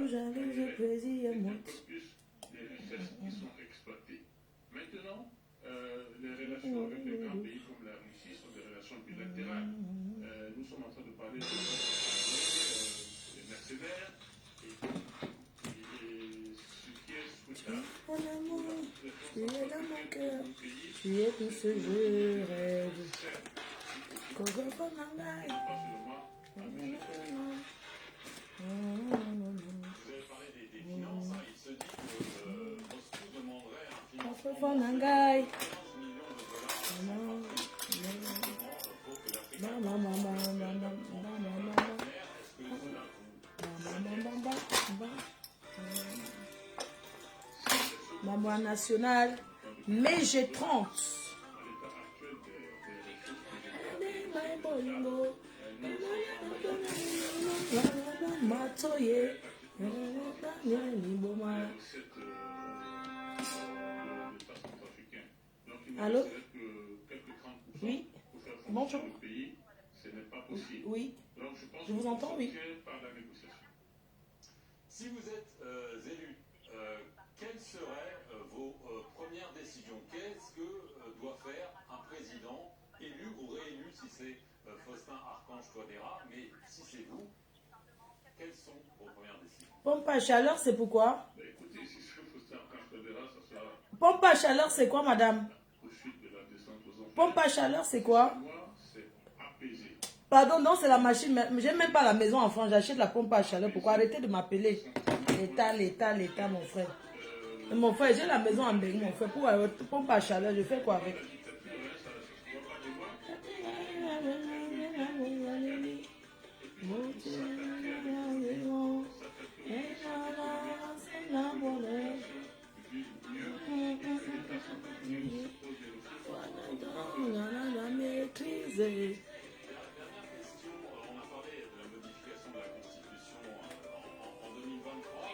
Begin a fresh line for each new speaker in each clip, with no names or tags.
j'arrive, je plaisir, moi.
Des richesses qui sont exploitées. Maintenant, les relations avec les grands pays comme la Russie sont des relations bilatérales. Nous sommes en train de parler de mercenaires et ce qui est souhaitable.
Mon amour, tu es dans mon cœur, tu es tout ce que je rêve. Coco Fonangai.
Vous avez parlé des finances, il se dit que Moscou demanderait un financement
Coco Fonangai.
de 15 millions de dollars pour que l'Afrique
Maman nationale, mais j'ai 30. Matoye. Allô? Oui. Bonjour. Oui. Je vous entends, oui.
Si vous êtes élu, quelles seraient vos premières décisions? Qu'est-ce que doit faire un président élu ou réélu, si c'est Faustin Archange Touadéra, mais si c'est vous, quelles sont vos premières décisions?
Pompe à chaleur, c'est pourquoi?
Écoutez, si c'est Faustin Archange Touadéra, ça sera
Pompe à chaleur, c'est quoi, madame?
au sud de la descente aux enfers.
Pompe à chaleur, c'est quoi?
Moi, c'est apaisé.
Pardon, non, c'est la machine. J'aime même pas la maison en France. J'achète la pompe à chaleur. Pourquoi? Arrêtez de m'appeler. L'État, mon frère. Et mon frère, j'ai la maison en Belgique, mon frère. Pour pompe à chaleur, je fais quoi avec? Maîtriser.
On a parlé de la modification de la Constitution en 2023.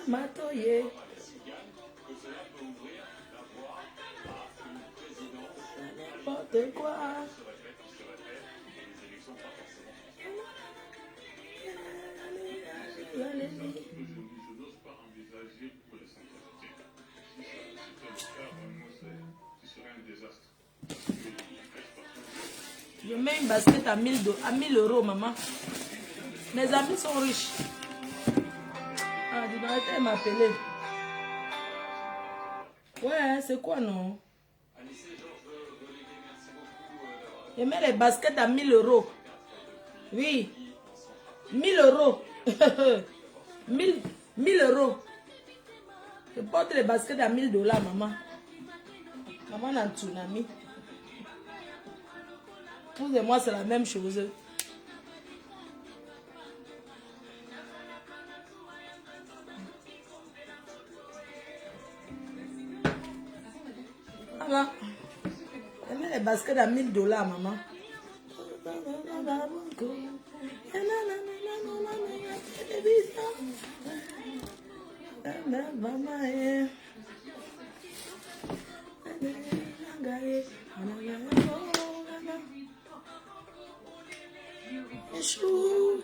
Matoye.
Que cela peut ouvrir la voie à une présidence
N'importe quoi.
qui se répète, et les élections pas forcément. Je n'ose pas envisager pour les Centrafricains. Si c'était le cas, vraiment, ce serait un désastre.
Je mets une basket à 1000 euros, maman. Mes amis sont riches. Ah, tu dois arrêter de m'appeler. Ouais, c'est quoi, non? Je mets les baskets à 1000 euros. Oui. 1000 euros. 1000 euros. Je porte les baskets à 1000 dollars, maman. Maman a un tsunami. Vous et moi, c'est la même chose. Voilà. Je mets les baskets à 1000 dollars, maman. Chou,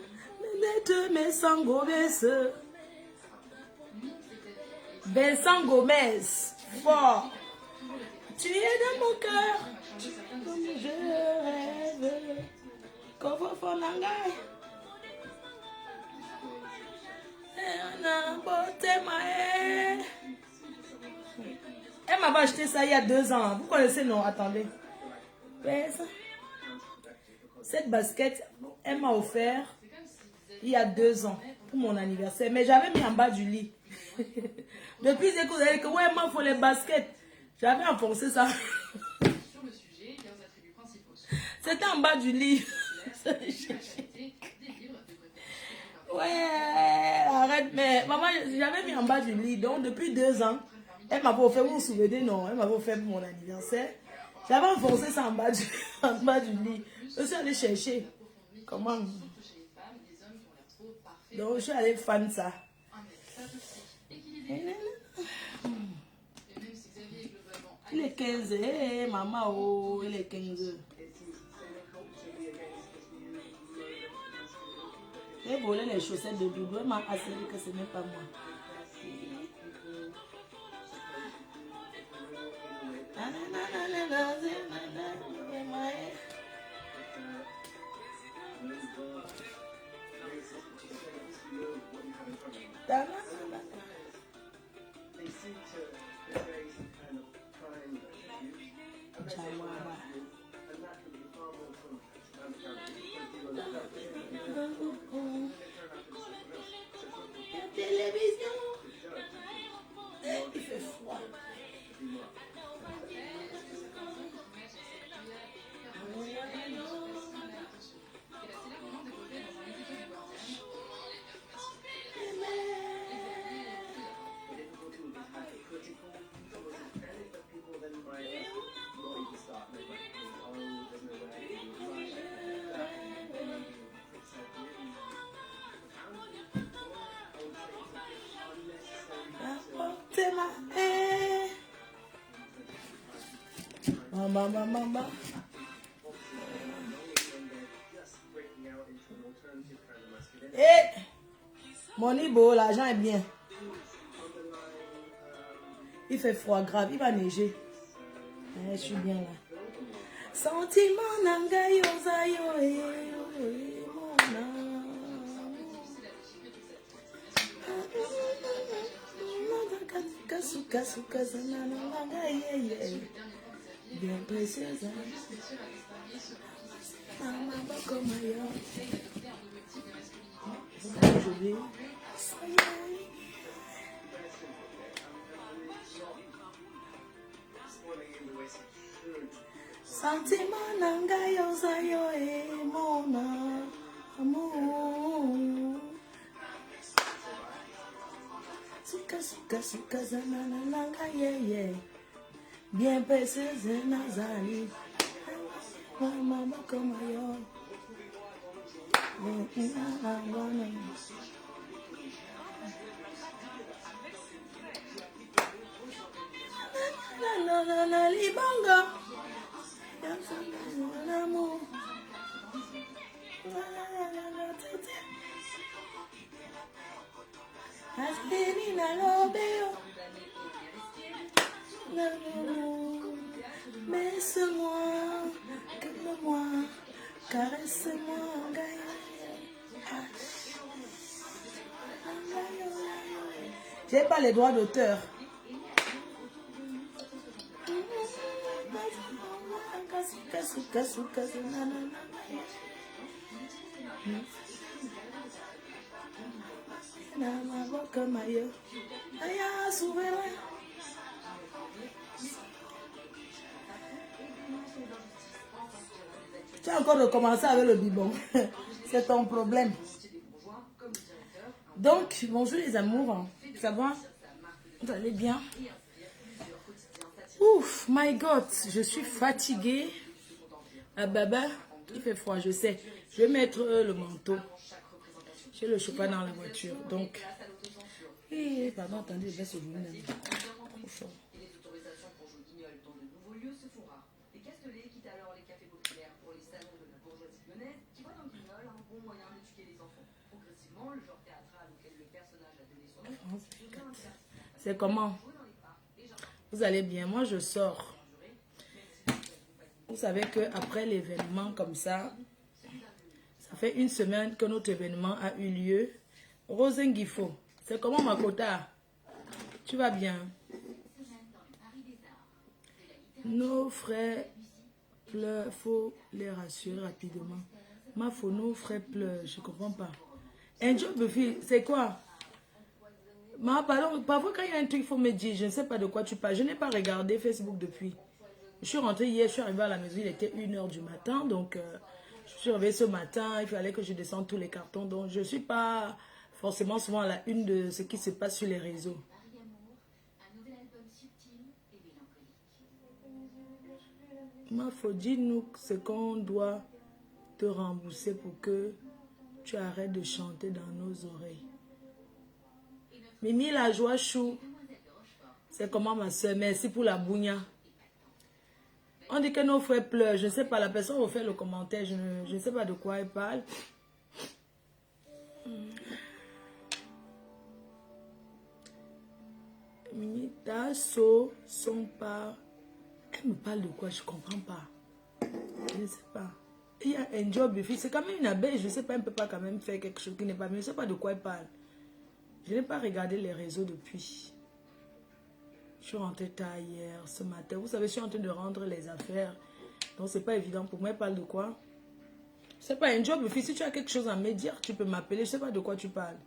Vincent Gomez, fort. Tu es dans mon cœur, comme je rêve. Coco Fonangai. Elle m'avait acheté ça il y a 2 ans. Vous connaissez, non? Attendez. Cette basket, elle m'a offert il y a 2 ans pour mon anniversaire. Mais j'avais mis en bas du lit. Depuis que vous avez dit que ouais, moi, il faut les baskets. J'avais enfoncé ça. C'était en bas du lit. Ouais, arrête, mais maman, j'avais mis en bas du lit. Donc, depuis 2 ans, elle m'avait offert, vous vous souvenez, non? Elle m'avait offert pour mon anniversaire. J'avais enfoncé ça en bas du lit. Je suis allée chercher. Comment? Donc, je suis allée fan ça. Il est 15 heures, maman, oh, il est 15 heures. J'ai volé les chaussettes de Doudou. Elle m'a assuré que ce n'est pas moi. Télévision. Il fait froid. Maman. Eh, mon Ibo, l'argent est bien. Il fait froid grave, il va neiger. Je suis bien là. Sentiment nangayo zayo bien précieuse. Sentiment nangayo zayo mon amour. Suka zanana nangaye. Bien précieuse Nazali. Mama comme yo. Na libanga. Amour. Asteni na lobeo. Baisse-moi, calme-moi, caresse-moi, j'ai pas les droits d'auteur. Tu as encore recommencé avec le bibon. C'est ton problème. Donc, bonjour les amours. Ça va? Vous allez bien? Ouf, my God, je suis fatiguée. Ah baba, il fait froid, je sais. Je vais mettre le manteau. J'ai le chauffage dans la voiture. Donc, pardon, attendez, je vais se volume. Trop fort. C'est comment? Vous allez bien? Moi, je sors. Vous savez qu'après l'événement comme ça fait une semaine que notre événement a eu lieu. Rosengifo, c'est comment Makota? Tu vas bien? Nos frères pleurent, faut les rassurer rapidement. Nos frères pleurent, je ne comprends pas. Un job, c'est quoi? Pardon, parfois quand il y a un truc, il faut me dire, je ne sais pas de quoi tu parles. Je n'ai pas regardé Facebook depuis. Je suis rentrée hier, je suis arrivée à la maison, il était 1h du matin, donc je suis réveillée ce matin, il fallait que je descende tous les cartons, donc je ne suis pas forcément souvent à la une de ce qui se passe sur les réseaux. Faut dis-nous ce qu'on doit te rembourser pour que tu arrêtes de chanter dans nos oreilles. Mimi la joie chou, c'est comment ma soeur? Merci pour la bougna. On dit que nos frères pleurent, je ne sais pas, la personne va faire le commentaire, je ne sais pas de quoi elle parle. Mimita, So, son pas. Elle me parle de quoi? Je comprends pas. Je ne sais pas. Il y a un job, c'est quand même une abeille. Je ne sais pas, elle ne peut pas quand même faire quelque chose qui n'est pas. Mais je ne sais pas de quoi elle parle. Je n'ai pas regardé les réseaux depuis. Je suis rentrée tard hier, ce matin. Vous savez, je suis en train de rendre les affaires. Donc, c'est pas évident pour moi. Elle parle de quoi? C'est pas un job. Si tu as quelque chose à me dire, tu peux m'appeler. Je sais pas de quoi tu parles.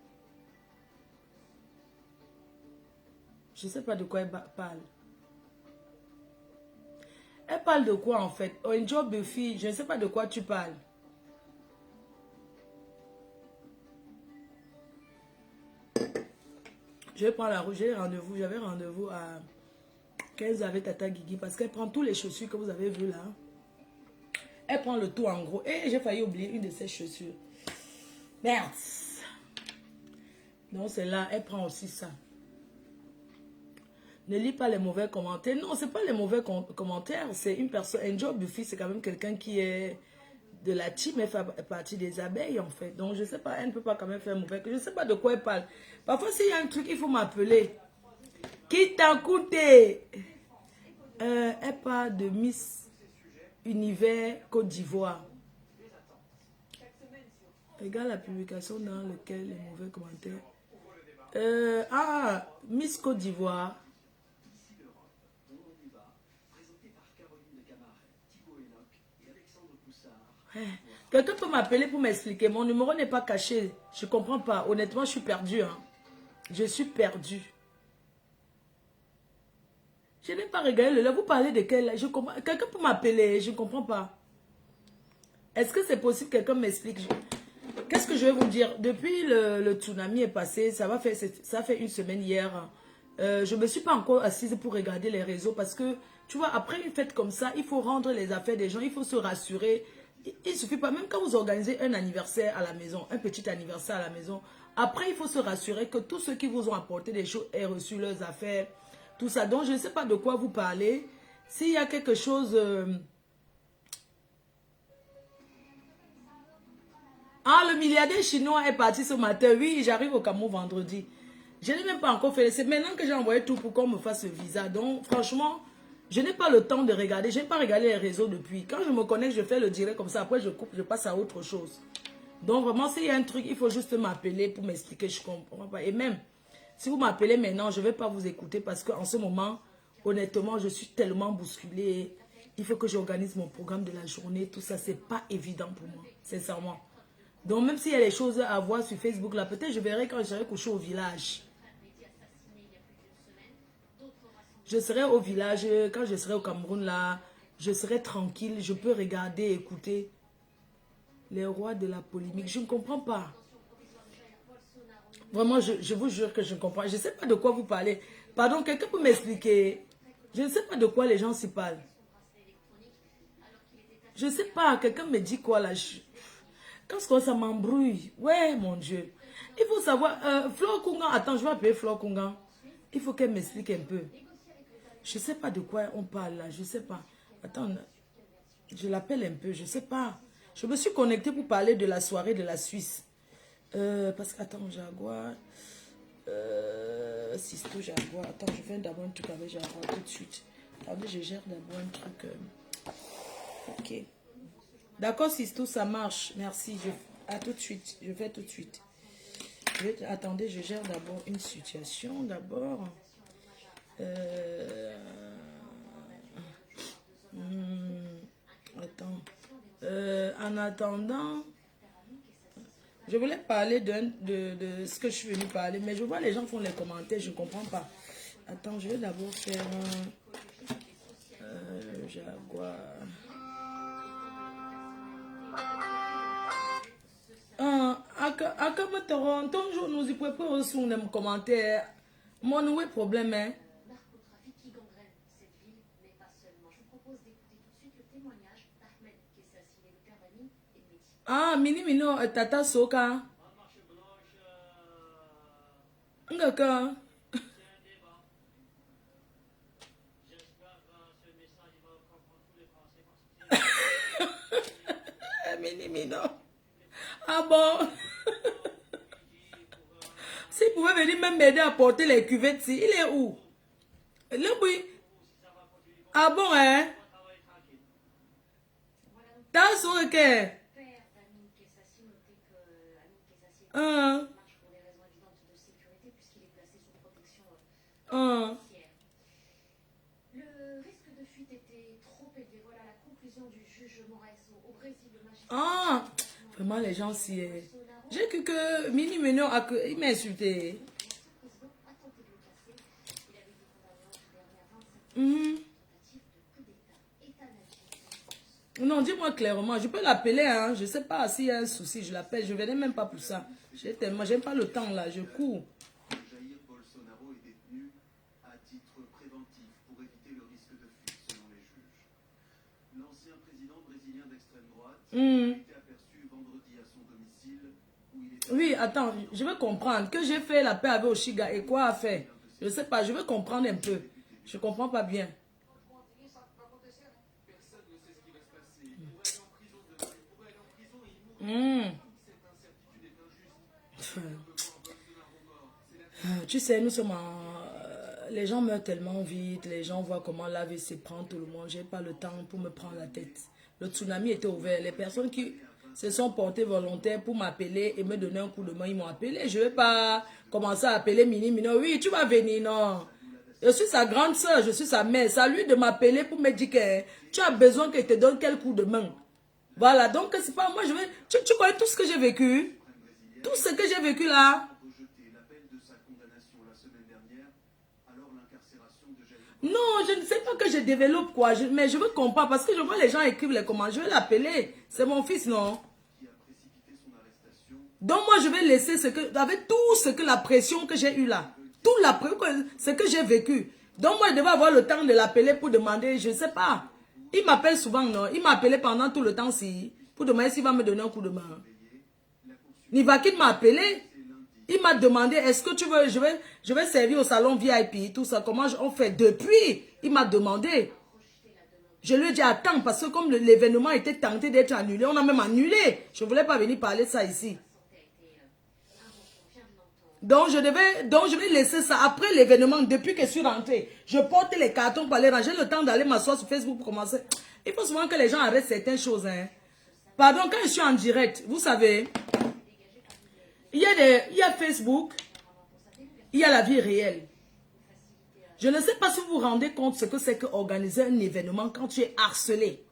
Je sais pas de quoi elle parle. Elle parle de quoi en fait? Un job de fille. Je ne sais pas de quoi tu parles. Je vais prendre la route. J'ai rendez-vous. J'avais rendez-vous à 15 avec Tata Guigui parce qu'elle prend tous les chaussures que vous avez vues là. Elle prend le tout en gros. Et j'ai failli oublier une de ses chaussures. Merde. Donc c'est là, elle prend aussi ça. Ne lis pas les mauvais commentaires. Non, c'est pas les mauvais commentaires. C'est une personne, un job Buffy, c'est quand même quelqu'un qui est de la team, elle fait partie des abeilles en fait. Donc je sais pas, elle ne peut pas quand même faire mauvais. Je sais pas de quoi elle parle. Parfois s'il y a un truc, il faut m'appeler. Qui t'a coûté? Elle parle de Miss Univers Côte d'Ivoire. Regarde la publication dans laquelle les mauvais commentaires. Miss Côte d'Ivoire. Quelqu'un peut m'appeler pour m'expliquer. Mon numéro n'est pas caché. Je ne comprends pas. Honnêtement, je suis perdue. Hein. Je suis perdue. Je n'ai pas regardé. Là, vous parlez de quel... Quelqu'un peut m'appeler. Je ne comprends pas. Est-ce que c'est possible que quelqu'un m'explique? Qu'est-ce que je vais vous dire? Depuis le tsunami est passé, ça fait une semaine hier. Je ne me suis pas encore assise pour regarder les réseaux parce que, tu vois, après une fête comme ça, il faut rendre les affaires des gens, il faut se rassurer. Il ne suffit pas, même quand vous organisez un anniversaire à la maison, un petit anniversaire à la maison, après il faut se rassurer que tous ceux qui vous ont apporté des choses aient reçu leurs affaires, tout ça. Donc je ne sais pas de quoi vous parlez. S'il y a quelque chose... le milliardaire chinois est parti ce matin. Oui, j'arrive au Cameroun vendredi. Je n'ai même pas encore fait. C'est maintenant que j'ai envoyé tout pour qu'on me fasse le visa. Donc, franchement, je n'ai pas le temps de regarder. Je n'ai pas regardé les réseaux depuis. Quand je me connecte, je fais le direct comme ça. Après, je coupe, je passe à autre chose. Donc, vraiment, s'il y a un truc, il faut juste m'appeler pour m'expliquer. Je ne comprends pas. Et même, si vous m'appelez maintenant, je ne vais pas vous écouter parce qu'en ce moment, honnêtement, je suis tellement bousculée. Il faut que j'organise mon programme de la journée. Tout ça, ce n'est pas évident pour moi, sincèrement. Donc, même s'il y a des choses à voir sur Facebook, là, peut-être je verrai quand je serai couché au village. Je serai au village, quand je serai au Cameroun, là, je serai tranquille, je peux regarder, écouter les rois de la polémique. Je ne comprends pas. Vraiment, je vous jure que je ne comprends pas. Je ne sais pas de quoi vous parlez. Pardon, quelqu'un peut m'expliquer? Je ne sais pas de quoi les gens s'y parlent. Je ne sais pas, quelqu'un me dit quoi là? Quand ça m'embrouille, ouais, mon Dieu. Il faut savoir, Flore Kungan, attends, je vais appeler Flore Kungan. Il faut qu'elle m'explique un peu. Je ne sais pas de quoi on parle là, je ne sais pas. Attends, je l'appelle un peu, je ne sais pas. Je me suis connectée pour parler de la soirée de la Suisse. Parce que, attends, Jaguar. Sisto Jaguar. Attends, je fais d'abord un truc avec Jaguar tout de suite. Attendez, je gère d'abord un truc. Ok. D'accord, Sisto, ça marche. Merci. À tout de suite. Je fais tout de suite. Attendez, je gère d'abord une situation. D'abord. Attends. En attendant, je voulais parler de ce que je suis venue parler, mais je vois les gens font les commentaires, je ne comprends pas. Attends, je vais d'abord faire Jaguar. Comme ton jour nous y préparons sur les commentaires. Mon nouveau problème est.
Narcotrafic qui gangrène cette ville, mais pas seulement. Je vous propose d'écouter tout de suite le témoignage d'Ahmed Kessassine Le Cavani et Métis.
Mini Tata Soka. D'accord. Mini. Ah bon? S'il pouvait venir même m'aider à porter les cuvettes, il est où? Le bruit. Ah bon, hein? T'as sur le quai?
Père d'Amin Kessassi notait que Amin Kessassi marche pour des raisons évidentes de sécurité puisqu'il est placé sous protection policière. Le risque de fuite était trop élevé. Voilà la conclusion du juge Moraes au Brésil. Le magistrat.
Ah, vraiment les gens si... J'ai cru que Mini Mignon il m'a insulté.
L'ancien président a tenté de le casser. Il avait été condamné en juillet dernier à 27 tentatives de coup d'État.
Non, dis-moi clairement, je peux l'appeler, hein. Je ne sais pas s'il y a un souci, je l'appelle, je ne venais même pas pour ça. J'ai tellement, j'aime pas le temps là, je cours.
Jair Bolsonaro est détenu à titre préventif pour éviter le risque de fuite, selon les juges. L'ancien président brésilien d'extrême droite a été aperçu vendredi à son domicile où il était...
Oui, attends, je veux comprendre que j'ai fait la paix avec Oshiga et quoi a fait. Je ne sais pas, je veux comprendre un peu. Je ne comprends pas bien. Tu sais, nous sommes les gens meurent tellement vite, les gens voient comment la vie se prend tout le monde. J'ai pas le temps pour me prendre la tête. Le tsunami était ouvert. Les personnes qui se sont portées volontaires pour m'appeler et me donner un coup de main, ils m'ont appelé. Je ne vais pas commencer à appeler Mini Mino. Oui, tu vas venir, non. Je suis sa grande soeur, je suis sa mère. C'est à lui de m'appeler pour me dire que tu as besoin que je te donne quel coup de main. Voilà, donc c'est pas moi, je vais... Tu connais tout ce que j'ai vécu? Tout ce que j'ai vécu là?
rejeté l'appel de sa condamnation la semaine dernière, alors l'incarcération de Jair
Non, je ne sais pas que je développe quoi, mais je veux comprendre parce que je vois les gens écrivent les commentaires. Je vais l'appeler. C'est mon fils, non?
qui a précipité son arrestation.
Donc moi, je vais laisser avec tout ce que la pression que j'ai eue là, tout ce que j'ai vécu. Donc moi, je devais avoir le temps de l'appeler pour demander, je ne sais pas. Il m'appelle souvent, non? Il m'a appelé pendant tout le temps pour demander s'il va me donner un coup de main. Nivakid m'a appelé. Il m'a demandé, est-ce que tu veux, je vais servir au salon VIP, tout ça, comment on fait depuis? Il m'a demandé. Je lui ai dit, attends, parce que comme l'événement était tenté d'être annulé, on a même annulé. Je ne voulais pas venir parler de ça ici. Donc je vais laisser ça après l'événement, depuis que je suis rentrée. Je porte les cartons pour aller ranger, le temps d'aller m'asseoir sur Facebook pour commencer. Il faut souvent que les gens arrêtent certaines choses. Hein. Pardon, quand je suis en direct, vous savez, il y a Facebook, il y a la vie réelle. Je ne sais pas si vous vous rendez compte ce que c'est qu'organiser un événement quand tu es harcelé.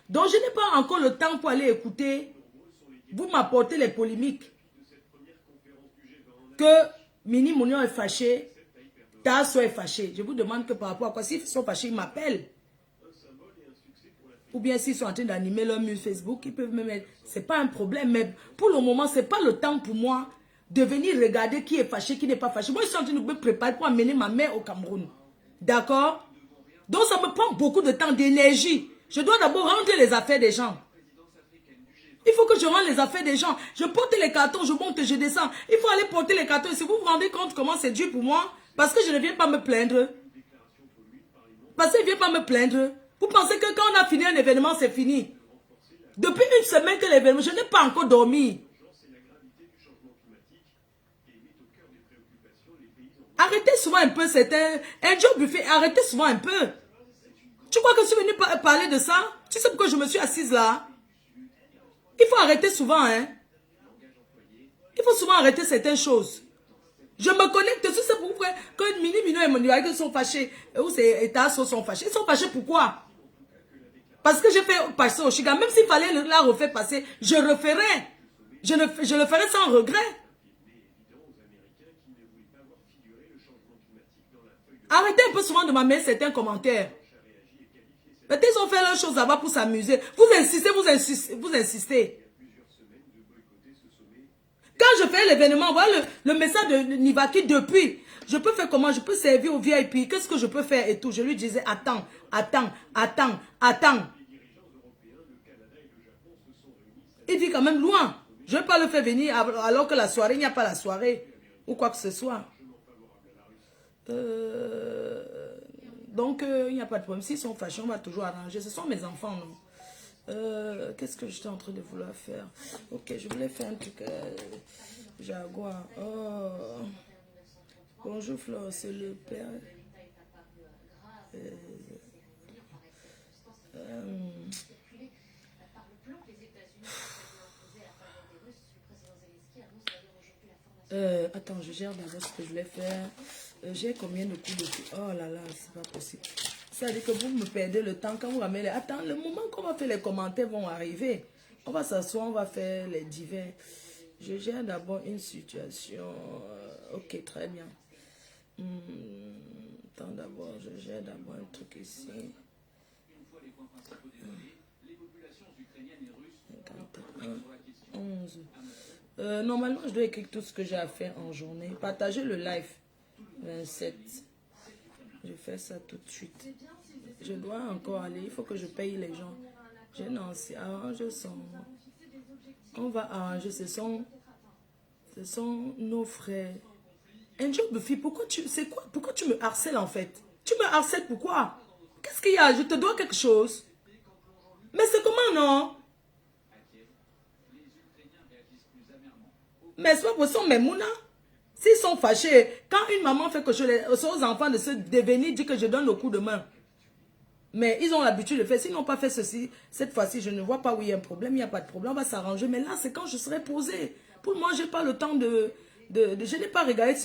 Donc je n'ai pas encore le temps pour aller écouter, vous m'apportez les polémiques. Que Mini Mounion est fâché, Tasso est fâché. Je vous demande que par rapport à quoi, s'ils sont fâchés, ils m'appellent. Ou bien s'ils sont en train d'animer leur mur Facebook, ils peuvent me mettre. C'est pas un problème, mais pour le moment, c'est pas le temps pour moi de venir regarder qui est fâché, qui n'est pas fâché. Moi, je suis en train de me préparer pour amener ma mère au Cameroun. D'accord? Donc, ça me prend beaucoup de temps, d'énergie. Je dois d'abord rendre les affaires des gens. Il faut que je rende les affaires des gens. Je porte les cartons, je monte, je descends. Il faut aller porter les cartons. Et si vous vous rendez compte comment c'est dur pour moi, parce que je ne viens pas me plaindre. Parce que je ne viens pas me plaindre. Vous pensez que quand on a fini un événement, c'est fini. Depuis une semaine que l'événement, je n'ai pas encore dormi. Arrêtez souvent un peu, c'est un job buffet. Arrêtez souvent un peu. Tu crois que je suis venue parler de ça? Tu sais pourquoi je me suis assise là? Il faut arrêter souvent, hein. Il faut souvent arrêter certaines choses. Je me connecte, tout ça pour que Mini Mino et Moniaï sont fâchés. Ou ces Tasso sont fâchés. Ils sont fâchés pourquoi? Parce que j'ai fait passer au Chiga. Même s'il fallait la refaire passer, je referais. Je le ferai sans regret. Arrêtez un peu souvent de m'amener certains commentaires. Peut-être ils ont fait leurs choses là-bas pour s'amuser. Vous insistez, vous insistez. Quand je fais l'événement, voilà le message de Nivaki depuis. Je peux faire comment? Je peux servir au VIP. Qu'est-ce que je peux faire et tout? Je lui disais, attends. Il vit quand même loin. Je ne vais pas le faire venir alors que la soirée, il n'y a pas la soirée. Ou quoi que ce soit. Donc, il n'y a pas de problème. S'ils sont fâchés, on va toujours arranger. Ce sont mes enfants, non? Qu'est-ce que j'étais en train de vouloir faire? Ok, je voulais faire un truc... Jaguar. Oh. Bonjour Flore, c'est le père. Attends, je gère d'abord ce que je voulais faire. J'ai combien de coups de fil? Oh là là, c'est pas possible. Ça veut dire que vous me perdez le temps quand vous ramenez les... Attends, le moment qu'on va faire les commentaires vont arriver. On va s'asseoir, on va faire les divers. Je gère d'abord une situation. Ok, très bien. Attends d'abord, je gère d'abord un truc ici. 51, 11. Normalement, je dois écrire tout ce que j'ai à faire en journée. Partager le live. 27. Je fais ça tout de suite. Je dois encore aller. Il faut que je paye les gens. J'ai Nancy. Arrange son. On va arranger. Ce sont nos frères. Un job de fille. Pourquoi tu me harcèles en fait? Tu me harcèles pourquoi? Qu'est-ce qu'il y a? Je te dois quelque chose. Mais c'est comment non? Mais c'est pas possible, mais Mouna. S'ils sont fâchés, quand une maman fait que aux enfants de se devenir, dit que je donne le coup de main. Mais ils ont l'habitude de faire. S'ils n'ont pas fait ceci, cette fois-ci, je ne vois pas où il y a un problème. Il n'y a pas de problème, on va s'arranger. Mais là, c'est quand je serai posée. Pour moi, je n'ai pas le temps de je n'ai pas regardé,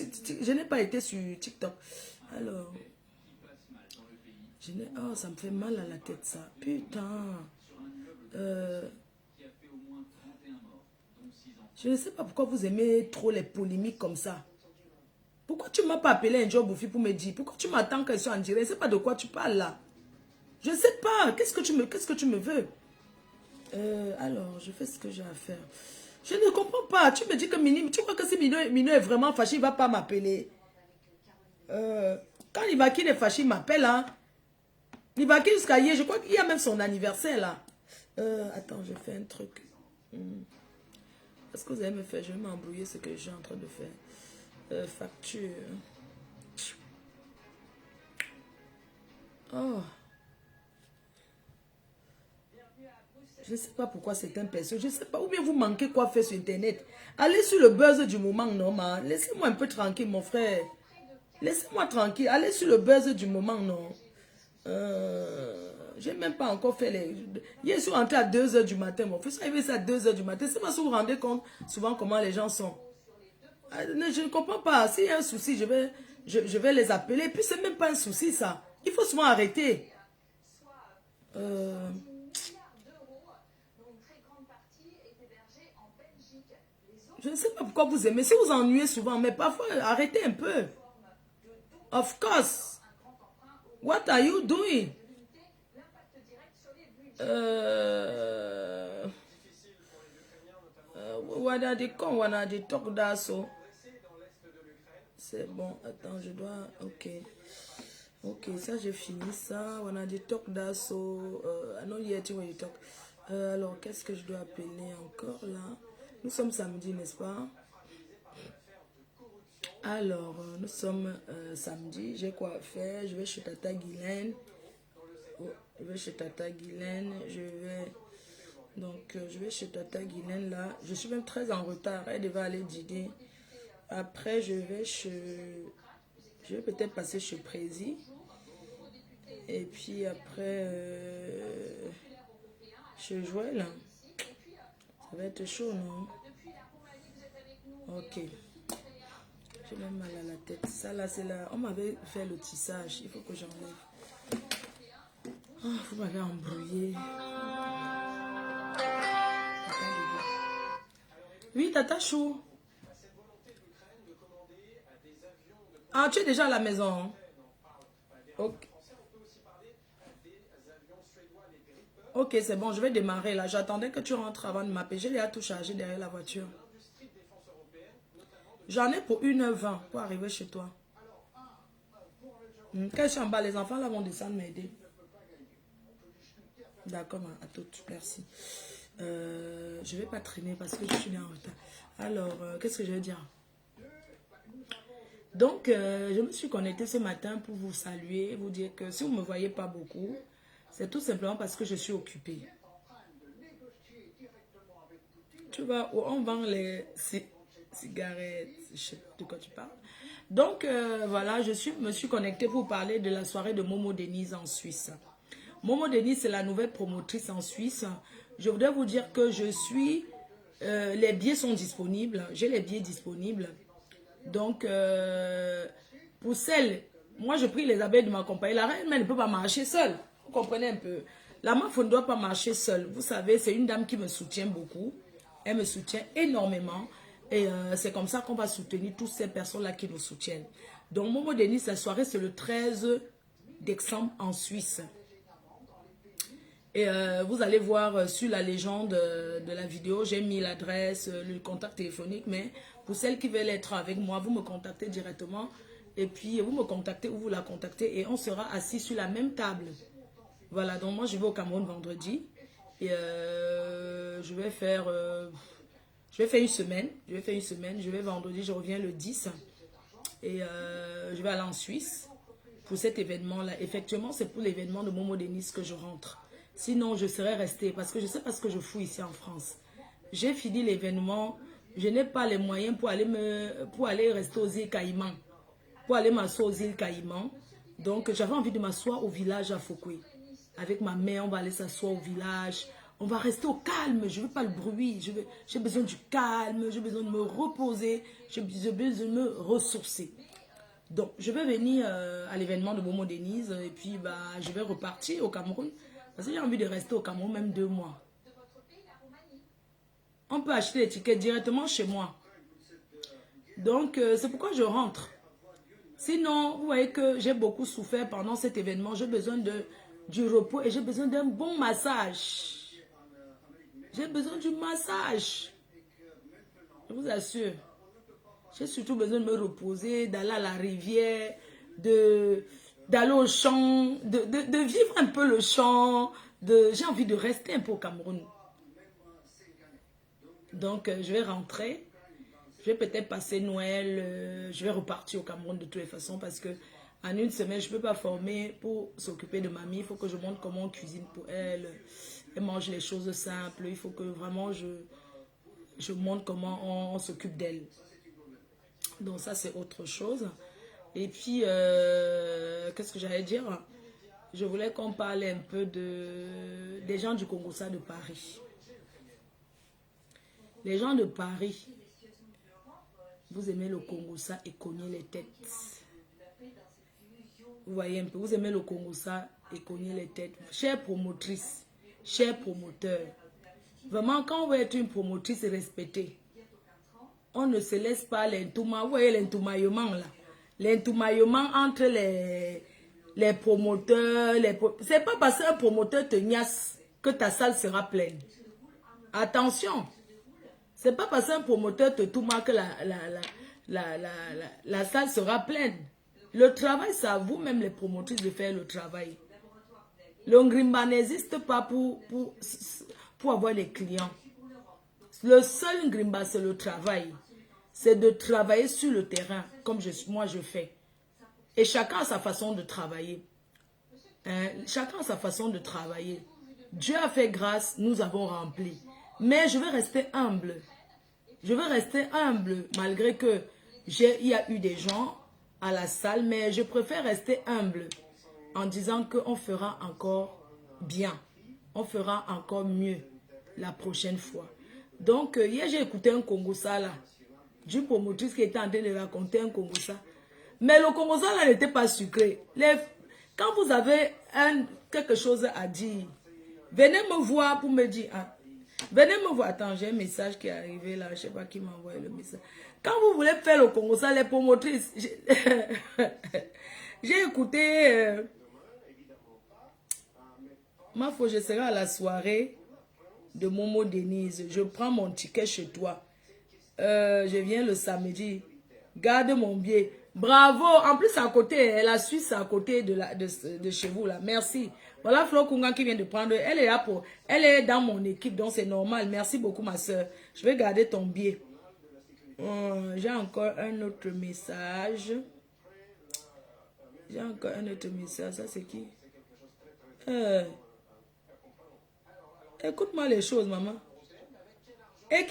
je n'ai pas été sur TikTok. Alors, oh, ça me fait mal à la tête, ça. Putain. Je ne sais pas pourquoi vous aimez trop les polémiques comme ça. Pourquoi tu ne m'as pas appelé un job au fil pour me dire? Pourquoi tu m'attends qu'elle soit en direct? Je ne sais pas de quoi tu parles là. Je ne sais pas. Qu'est-ce que tu me veux? Alors, je fais ce que j'ai à faire. Je ne comprends pas. Tu me dis que Mini, tu crois que si Mino est vraiment fâché, il ne va pas m'appeler. Quand Libaki est fâché, il m'appelle. Hein. Libaki jusqu'à hier, je crois qu'il y a même son anniversaire là. Attends, je fais un truc. Est-ce que vous allez me faire? Je vais m'embrouiller ce que je suis en train de faire. Facture. Oh. Je ne sais pas pourquoi c'est un perso. Je ne sais pas. Ou bien vous manquez quoi faire sur Internet. Allez sur le buzz du moment, non, man. Laissez-moi un peu tranquille, mon frère. Laissez-moi tranquille. Allez sur le buzz du moment, non. J'ai même pas encore fait les... Hier, je suis rentré à 2 h du matin. Mon frère, je suis arrivé à 2 h du matin. C'est pas si vous vous rendez compte souvent comment les gens sont. Je ne comprends pas. S'il y a un souci, je vais les appeler. Puis c'est même pas un souci, ça. Il faut souvent arrêter. Je ne sais pas pourquoi vous aimez. Si vous ennuyez souvent, mais parfois, arrêtez un peu. Of course. What are you doing? C'est bon, attends, je dois... Ok. Ok, ça j'ai fini ça. On a dit talk d'assaut. Alors, qu'est-ce que je dois appeler encore là? Nous sommes samedi, n'est-ce pas? Alors, nous sommes samedi. J'ai quoi faire? Je vais chez Tata Guylaine. Je vais chez Tata Guylaine. Je vais chez Tata Guylaine là. Je suis même très en retard. Elle devait aller dîner. Après, je vais peut-être passer chez Prési. Et puis après, chez Joël. Ça va être chaud, non? Ok. J'ai même mal à la tête. Ça là, c'est là. On m'avait fait le tissage. Il faut que j'enlève. Oh, vous m'avez embrouillé. Oui, Tata Chou. Ah, tu es déjà à la maison. Ok. Ok, c'est bon, je vais démarrer là. J'attendais que tu rentres avant de m'appeler. J'ai déjà tout chargé derrière la voiture. J'en ai pour 1h20 pour arriver chez toi. Quand je suis en bas, les enfants là vont descendre m'aider. D'accord, à toutes. Merci. Je vais pas traîner parce que je suis en retard. Alors, qu'est-ce que je vais dire? Donc, je me suis connectée ce matin pour vous saluer, vous dire que si vous ne me voyez pas beaucoup, c'est tout simplement parce que je suis occupée. Tu vois, où on vend les... cigarette, je sais pas de quoi tu parles. Donc, voilà, me suis connectée pour parler de la soirée de Momo Denise en Suisse. Momo Denise, c'est la nouvelle promotrice en Suisse. Je voudrais vous dire que je suis... les billets sont disponibles. J'ai les billets disponibles. Donc, pour celles... Moi, je prie les abeilles de m'accompagner. La reine, mais elle ne peut pas marcher seule. Vous comprenez un peu. La meuf ne doit pas marcher seule. Vous savez, c'est une dame qui me soutient beaucoup. Elle me soutient énormément. Et c'est comme ça qu'on va soutenir toutes ces personnes-là qui nous soutiennent. Donc, Momo Denise, la soirée, c'est le 13 décembre en Suisse. Et vous allez voir sur la légende de la vidéo, j'ai mis l'adresse, le contact téléphonique. Mais pour celles qui veulent être avec moi, vous me contactez directement. Et puis, vous me contactez ou vous la contactez. Et on sera assis sur la même table. Voilà, donc moi, je vais au Cameroun vendredi. Et je vais faire une semaine. Je vais vendredi, je reviens le 10. Et je vais aller en Suisse pour cet événement-là. Effectivement, c'est pour l'événement de Momo Denise que je rentre. Sinon, je serais restée parce que je sais pas ce que je fous ici en France. J'ai fini l'événement. Je n'ai pas les moyens pour aller rester aux îles Caïmans. Pour aller m'asseoir aux îles Caïmans. Donc, j'avais envie de m'asseoir au village à Fouquet. Avec ma mère, on va aller s'asseoir au village. On va rester au calme. Je ne veux pas le bruit. J'ai besoin du calme. J'ai besoin de me reposer. J'ai besoin de me ressourcer. Donc, je vais venir à l'événement de Momo Denise. Et puis, je vais repartir au Cameroun. Parce que j'ai envie de rester au Cameroun même 2 mois. On peut acheter les tickets directement chez moi. Donc, c'est pourquoi je rentre. Sinon, vous voyez que j'ai beaucoup souffert pendant cet événement. J'ai besoin du repos et j'ai besoin d'un bon massage. J'ai besoin du massage. Je vous assure. J'ai surtout besoin de me reposer, d'aller à la rivière, d'aller au champ, de vivre un peu le champ. J'ai envie de rester un peu au Cameroun. Donc, je vais rentrer. Je vais peut-être passer Noël. Je vais repartir au Cameroun de toutes les façons parce que en une semaine, je ne peux pas former pour s'occuper de mamie. Il faut que je montre comment on cuisine pour elle. Elle mange les choses simples. Il faut que vraiment je montre comment on s'occupe d'elle. Donc ça, c'est autre chose. Et puis, qu'est-ce que j'allais dire? Je voulais qu'on parle un peu des gens du Congo-Ça de Paris. Les gens de Paris, vous aimez le Congo-Ça et cognez les têtes. Vous voyez un peu, vous aimez le Congo-Ça et cognez les têtes. Chère promotrice, chers promoteurs, vraiment, quand on veut être une promotrice respectée, on ne se laisse pas l'entoumaillement. Vous voyez l'entoumaillement là? L'entoumaillement entre les promoteurs. C'est pas parce qu'un promoteur te niasse que ta salle sera pleine. Attention! C'est pas parce qu'un promoteur te touma que la salle sera pleine. Le travail, c'est à vous-même les promotrices de faire le travail. Le Ngrimba n'existe pas pour avoir des clients. Le seul Ngrimba, c'est le travail. C'est de travailler sur le terrain, comme moi je fais. Et chacun a sa façon de travailler. Chacun a sa façon de travailler. Dieu a fait grâce, nous avons rempli. Mais je vais rester humble. Je vais rester humble, malgré que il y a eu des gens à la salle, mais je préfère rester humble en disant qu'on fera encore bien. On fera encore mieux la prochaine fois. Donc, hier, j'ai écouté un Congo-Ça là, d'une promotrice qui était en train de raconter un Congo-Ça. Mais le Congo-Ça là n'était pas sucré. Quand vous avez quelque chose à dire, venez me voir pour me dire... Ah, venez me voir. Attends, j'ai un message qui est arrivé là. Je ne sais pas qui m'a envoyé le message. Quand vous voulez faire le Congo-Ça, les promotrices... J'ai écouté... je serai à la soirée de Momo Denise. Je prends mon ticket chez toi. Je viens le samedi. Garde mon billet. Bravo. En plus, à côté, la Suisse, à côté de chez vous là. Merci. Voilà Flo Kunga qui vient de prendre. Elle est là elle est dans mon équipe, donc c'est normal. Merci beaucoup, ma soeur. Je vais garder ton billet. J'ai encore un autre message. Ça, c'est qui? Écoute-moi les choses, maman. Et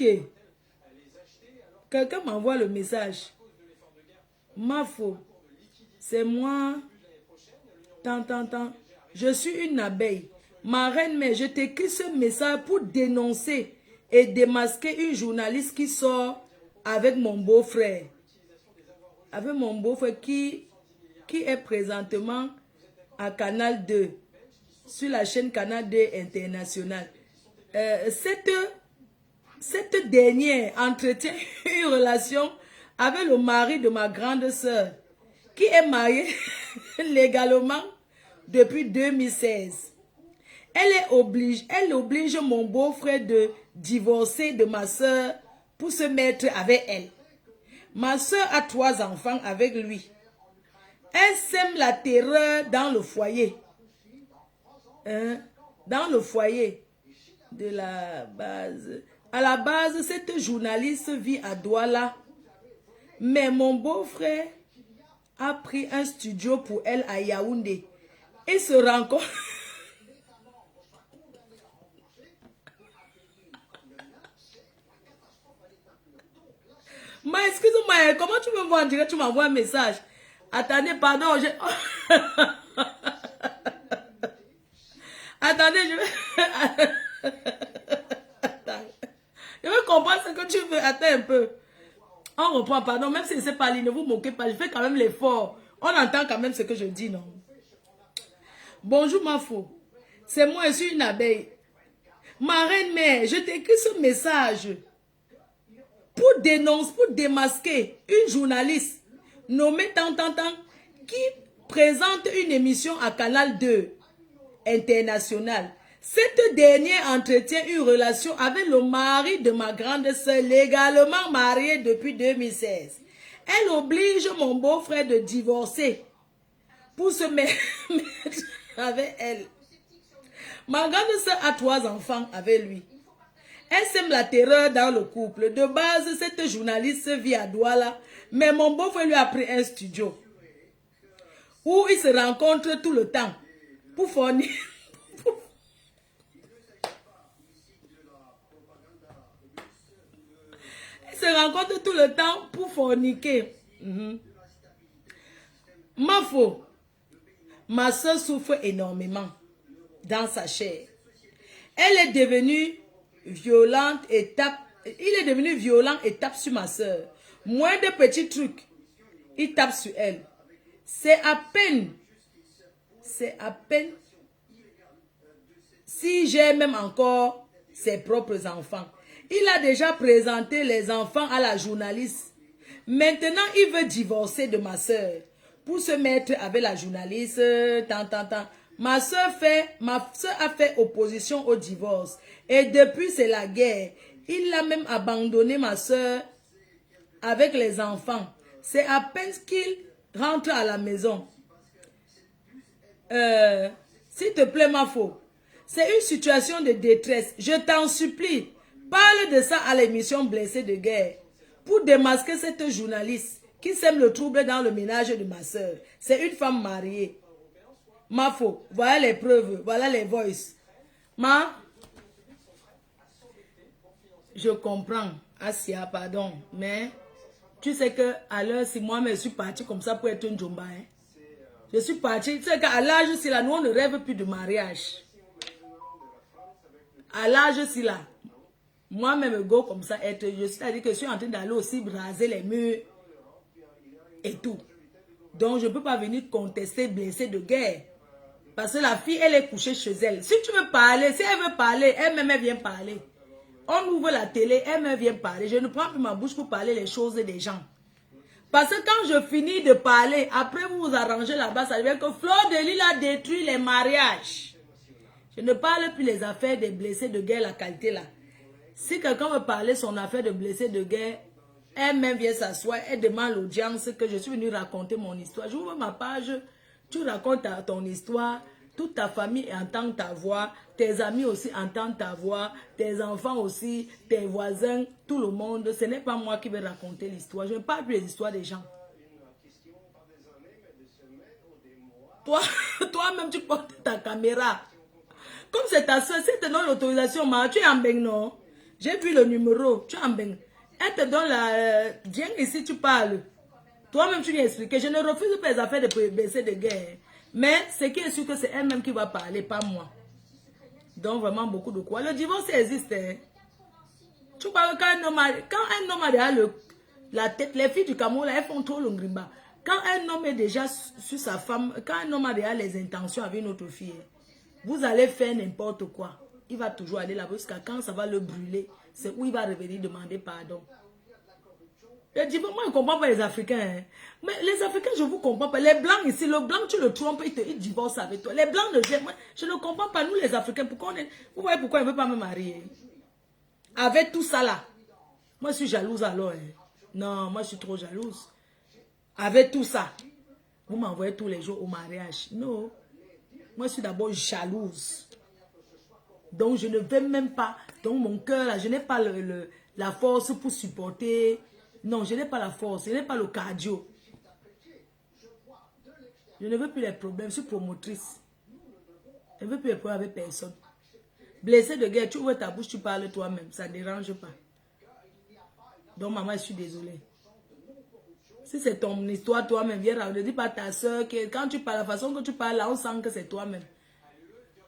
que Quelqu'un m'envoie le message. Mafo, c'est moi. Tant. Je suis une abeille. Ma reine mère, je t'écris ce message pour dénoncer et démasquer une journaliste qui sort avec mon beau-frère. Avec mon beau-frère qui est présentement à Canal 2, sur la chaîne Canal 2 International. Cette dernière entretient une relation avec le mari de ma grande sœur, qui est marié légalement depuis 2016. Elle oblige mon beau-frère de divorcer de ma sœur pour se mettre avec elle. Ma sœur a 3 enfants avec lui. Elle sème la terreur dans le foyer. Dans le foyer de la base. À la base, cette journaliste vit à Douala. Mais mon beau-frère a pris un studio pour elle à Yaoundé. Et se rencontre. Mais excuse-moi, comment tu me vois? On dirait que tu m'envoies un message. Attendez, pardon. Attendez, je vais comprendre ce que tu veux. Attends un peu. On reprend, pardon. Même si je ne sais pas lire, ne vous moquez pas. Je fais quand même l'effort. On entend quand même ce que je dis, non? Bonjour, Mafo. C'est moi, je suis une abeille. Ma reine mère, je t'écris ce message pour dénoncer, pour démasquer une journaliste nommée tant, qui présente une émission à Canal 2 International. Cette dernière entretient une relation avec le mari de ma grande sœur, légalement marié depuis 2016. Elle oblige mon beau-frère de divorcer pour se mettre avec elle. Ma grande sœur a 3 enfants avec lui. Elle sème la terreur dans le couple. De base, cette journaliste vit à Douala, mais mon beau-frère lui a pris un studio où ils se rencontrent tout le temps pour fournir. Ils se rencontrent tout le temps pour forniquer. Mafo, ma soeur souffre énormément dans sa chair. Elle est devenue violente et tape. Il est devenu violent et tape sur ma soeur. Moins de petits trucs, il tape sur elle. C'est à peine si j'ai même encore ses propres enfants. Il a déjà présenté les enfants à la journaliste. Maintenant, il veut divorcer de ma soeur pour se mettre avec la journaliste. Ma soeur a fait opposition au divorce. Et depuis, c'est la guerre. Il a même abandonné ma soeur avec les enfants. C'est à peine qu'il rentre à la maison. S'il te plaît, Mafo. C'est une situation de détresse. Je t'en supplie. Parle de ça à l'émission Blessé de guerre. Pour démasquer cette journaliste qui sème le trouble dans le ménage de ma soeur. C'est une femme mariée. Mafo, voilà les preuves, voilà les voices. Je comprends, Asia, pardon, mais tu sais que à l'heure, si moi-même je suis partie comme ça pour être une jomba, hein? Je suis partie, tu sais qu'à l'âge, si là, nous on ne rêve plus de mariage. À l'âge, si là, moi-même go comme ça, c'est-à-dire que je suis en train d'aller aussi raser les murs et tout. Donc je ne peux pas venir contester blessé de guerre. Parce que la fille, elle est couchée chez elle. Si tu veux parler, si elle veut parler, elle-même, elle vient parler. On ouvre la télé, elle-même vient parler. Je ne prends plus ma bouche pour parler les choses des gens. Parce que quand je finis de parler, après vous vous arrangez là-bas, ça veut dire que Fleur de Lille a détruit les mariages. Je ne parle plus les affaires des blessés de guerre, la qualité là. Si quelqu'un veut parler son affaire de blessé de guerre, elle-même vient s'asseoir, elle demande l'audience que je suis venue raconter mon histoire. J'ouvre ma page, tu racontes ton histoire, toute ta famille entend ta voix, tes amis aussi entendent ta voix, tes enfants aussi, tes voisins, tout le monde. Ce n'est pas moi qui vais raconter l'histoire. Je ne parle plus des histoires des gens. Toi-même, tu portes ta caméra. Comme c'est ta soeur, si tu te donnes l'autorisation, tu es en Beng, non? J'ai vu le numéro, tu es en Beng. Elle te donne la... Viens ici, tu parles. Toi-même, tu viens expliquer. Je ne refuse pas les affaires de baisser de guerre. Mais ce qui est sûr que c'est elle-même qui va parler, pas moi. Donc vraiment beaucoup de quoi. Le divorce existe. Hein. Tu vois que quand un homme a déjà la tête, les filles du Cameroun, elles font trop le grimba. Quand un homme est déjà sur sa femme, quand un homme a déjà les intentions avec une autre fille, vous allez faire n'importe quoi. Il va toujours aller là-bas jusqu'à quand ça va le brûler. C'est où il va revenir demander pardon. Je dis, moi, je ne comprends pas les Africains. Hein. Mais les Africains, je ne vous comprends pas. Les Blancs ici, le Blanc, tu le trompes, il divorce avec toi. Les Blancs, je ne comprends pas. Nous, les Africains, pourquoi vous voyez pourquoi il ne veut pas me marier? Avec tout ça là. Moi, je suis jalouse alors. Hein. Non, moi, je suis trop jalouse. Avec tout ça. Vous m'envoyez tous les jours au mariage. Non. Moi, je suis d'abord jalouse. Donc, je ne vais même pas. Donc, mon cœur, là, je n'ai pas la force pour supporter. Non, je n'ai pas la force. Je n'ai pas le cardio. Je ne veux plus les problèmes. Je suis promotrice. Je ne veux plus les problèmes avec personne. Blessé de guerre, tu ouvres ta bouche, tu parles toi-même. Ça ne dérange pas. Donc, maman, je suis désolée. Si c'est ton histoire, toi-même, viens, ne dis pas à ta soeur que quand tu parles, la façon que tu parles, là, on sent que c'est toi-même.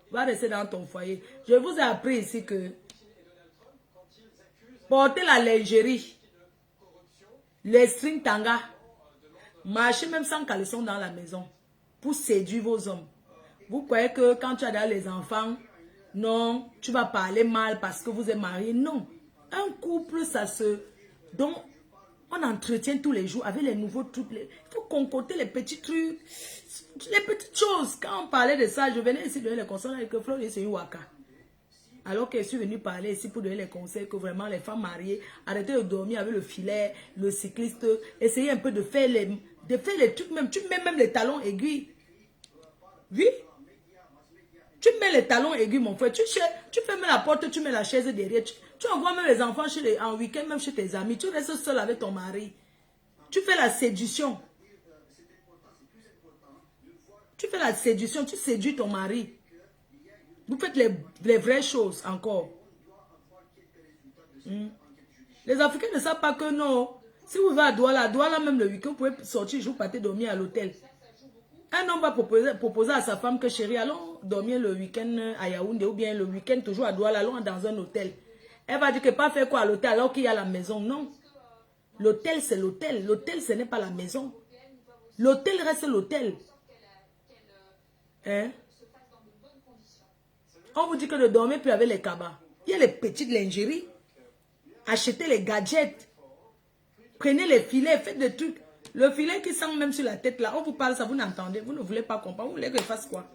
Va rester dans ton foyer. Je vous ai appris ici que porter la lingerie, les string tanga, marcher même sans caleçon dans la maison pour séduire vos hommes. Vous croyez que quand tu as dans les enfants, non, tu vas parler mal parce que vous êtes mariés. Non. Un couple, ça se... Donc, on entretient tous les jours avec les nouveaux trucs. Il faut concocter les petits trucs, les petites choses. Quand on parlait de ça, je venais ici donner les conseils avec Flo, c'est une waka. Alors que je suis venue parler ici pour donner les conseils que vraiment les femmes mariées, arrêtez de dormir avec le filet, le cycliste, essayez un peu de faire les trucs même. Tu mets même les talons aiguilles. Oui. Tu mets les talons aiguilles, mon frère. Tu fermes la porte, tu mets la chaise derrière. Tu envoies même les enfants en week-end, même chez tes amis. Tu restes seul avec ton mari. Tu fais la séduction. Tu fais la séduction, tu séduis ton mari. Vous faites les vraies choses encore. Les Africains ne savent pas que non. Si vous allez à Douala même le week-end, vous pouvez sortir, vous partez dormir à l'hôtel. Un homme va proposer à sa femme que chérie, allons dormir le week-end à Yaoundé ou bien le week-end toujours à Douala, allons dans un hôtel. Elle va dire que pas faire quoi à l'hôtel alors qu'il y a la maison. Non. L'hôtel, c'est l'hôtel. L'hôtel, ce n'est pas la maison. L'hôtel reste l'hôtel. Hein? On vous dit que de dormir plus avec les cabas. Il y a les petites lingeries. Achetez les gadgets. Prenez les filets, faites des trucs. Le filet qui sent même sur la tête là, on vous parle ça, vous n'entendez, vous ne voulez pas comprendre. Vous voulez que je fasse quoi?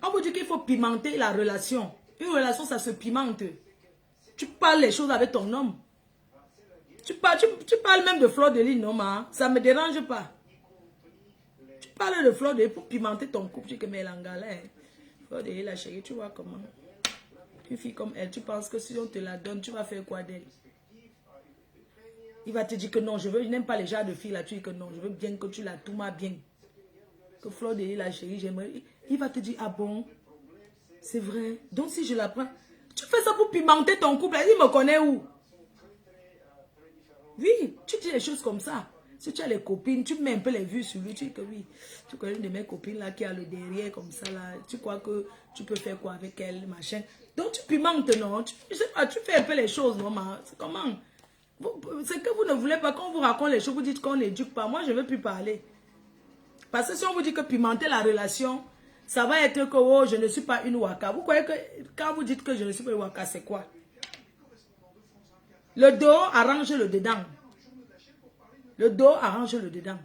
On vous dit qu'il faut pimenter la relation. Une relation, ça se pimente. Tu parles les choses avec ton homme. Tu parles même de fleur de lys, non, ma? Ça ne me dérange pas. Tu parles de fleur de lys pour pimenter ton couple. Tu dis que mais l'angala, fleur de lys, la chérie, tu vois comment? Une fille comme elle, tu penses que si on te la donne, tu vas faire quoi d'elle? Il va te dire que non, je n'aime pas les genres de filles là. Tu dis que non, je veux bien que tu la tournes bien. Que fleur de lys, la chérie, j'aimerais. Il va te dire, ah bon? C'est vrai. Donc si je la prends, tu fais ça pour pimenter ton couple. Il me connaît où? Oui, tu dis des choses comme ça. Si tu as les copines, tu mets un peu les vues sur lui. Tu dis que oui, tu connais une de mes copines là qui a le derrière comme ça là. Tu crois que tu peux faire quoi avec elle, machin. Donc tu pimentes, non? Je sais pas, tu fais un peu les choses, non? C'est comment? C'est que vous ne voulez pas qu'on vous raconte les choses, vous dites qu'on n'éduque pas. Moi, je ne veux plus parler. Parce que si on vous dit que pimenter la relation, ça va être que oh, je ne suis pas une waka. Vous croyez que quand vous dites que je ne suis pas une waka, c'est quoi? Le dos arrange le dedans. Le dos arrange le dedans.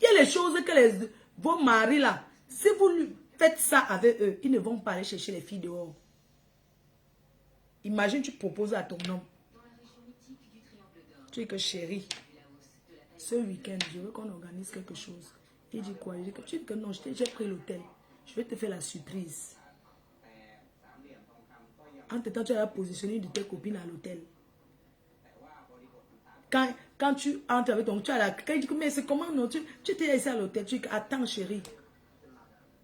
Il y a les choses que vos maris là, si vous faites ça avec eux, ils ne vont pas aller chercher les filles dehors. Imagine, tu proposes à ton homme. Tu dis que chérie, ce week-end, je veux qu'on organise quelque chose. Il dit quoi? Il dit que tu dis que non, j'ai pris l'hôtel. Je vais te faire la surprise. Entre-temps, tu as positionné une de tes copines à l'hôtel. Quand tu entres avec ton... Tu as la... Quand il dit que mais c'est comment non? Tu t'es laissé à l'hôtel. Tu dis attends chérie.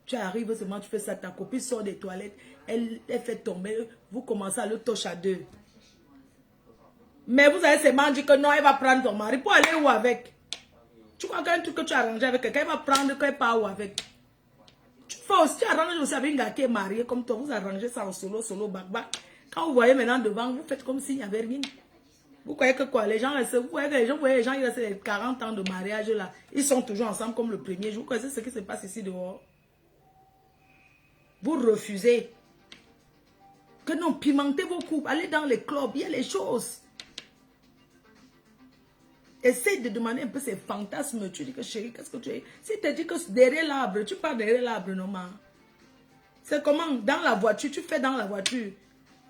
Tu arrives seulement, tu fais ça. Ta copine sort des toilettes. Elle fait tomber. Vous commencez à le toucher à deux. Mais vous avez seulement dit que non, elle va prendre ton mari pour aller où avec? Tu crois qu'un truc que tu as arrangé avec quelqu'un, elle va prendre qu'elle part où avec? Tu arranges aussi avec une gars qui est mariée comme toi, vous arrangez ça en solo, bac. Quand vous voyez maintenant devant, vous faites comme s'il n'y avait rien. Vous croyez que quoi? Les gens restent, vous voyez les gens, ils restent 40 ans de mariage là. Ils sont toujours ensemble comme le premier jour. Vous connaissez ce qui se passe ici dehors? Vous refusez. Que non, pimentez vos couples. Allez dans les clubs, il y a les choses. Essaye de demander un peu ces fantasmes. Tu dis que chérie, qu'est-ce que tu es? Si tu dis que derrière l'arbre, tu pars derrière l'arbre, non, ma. C'est comment? Dans la voiture, tu fais dans la voiture.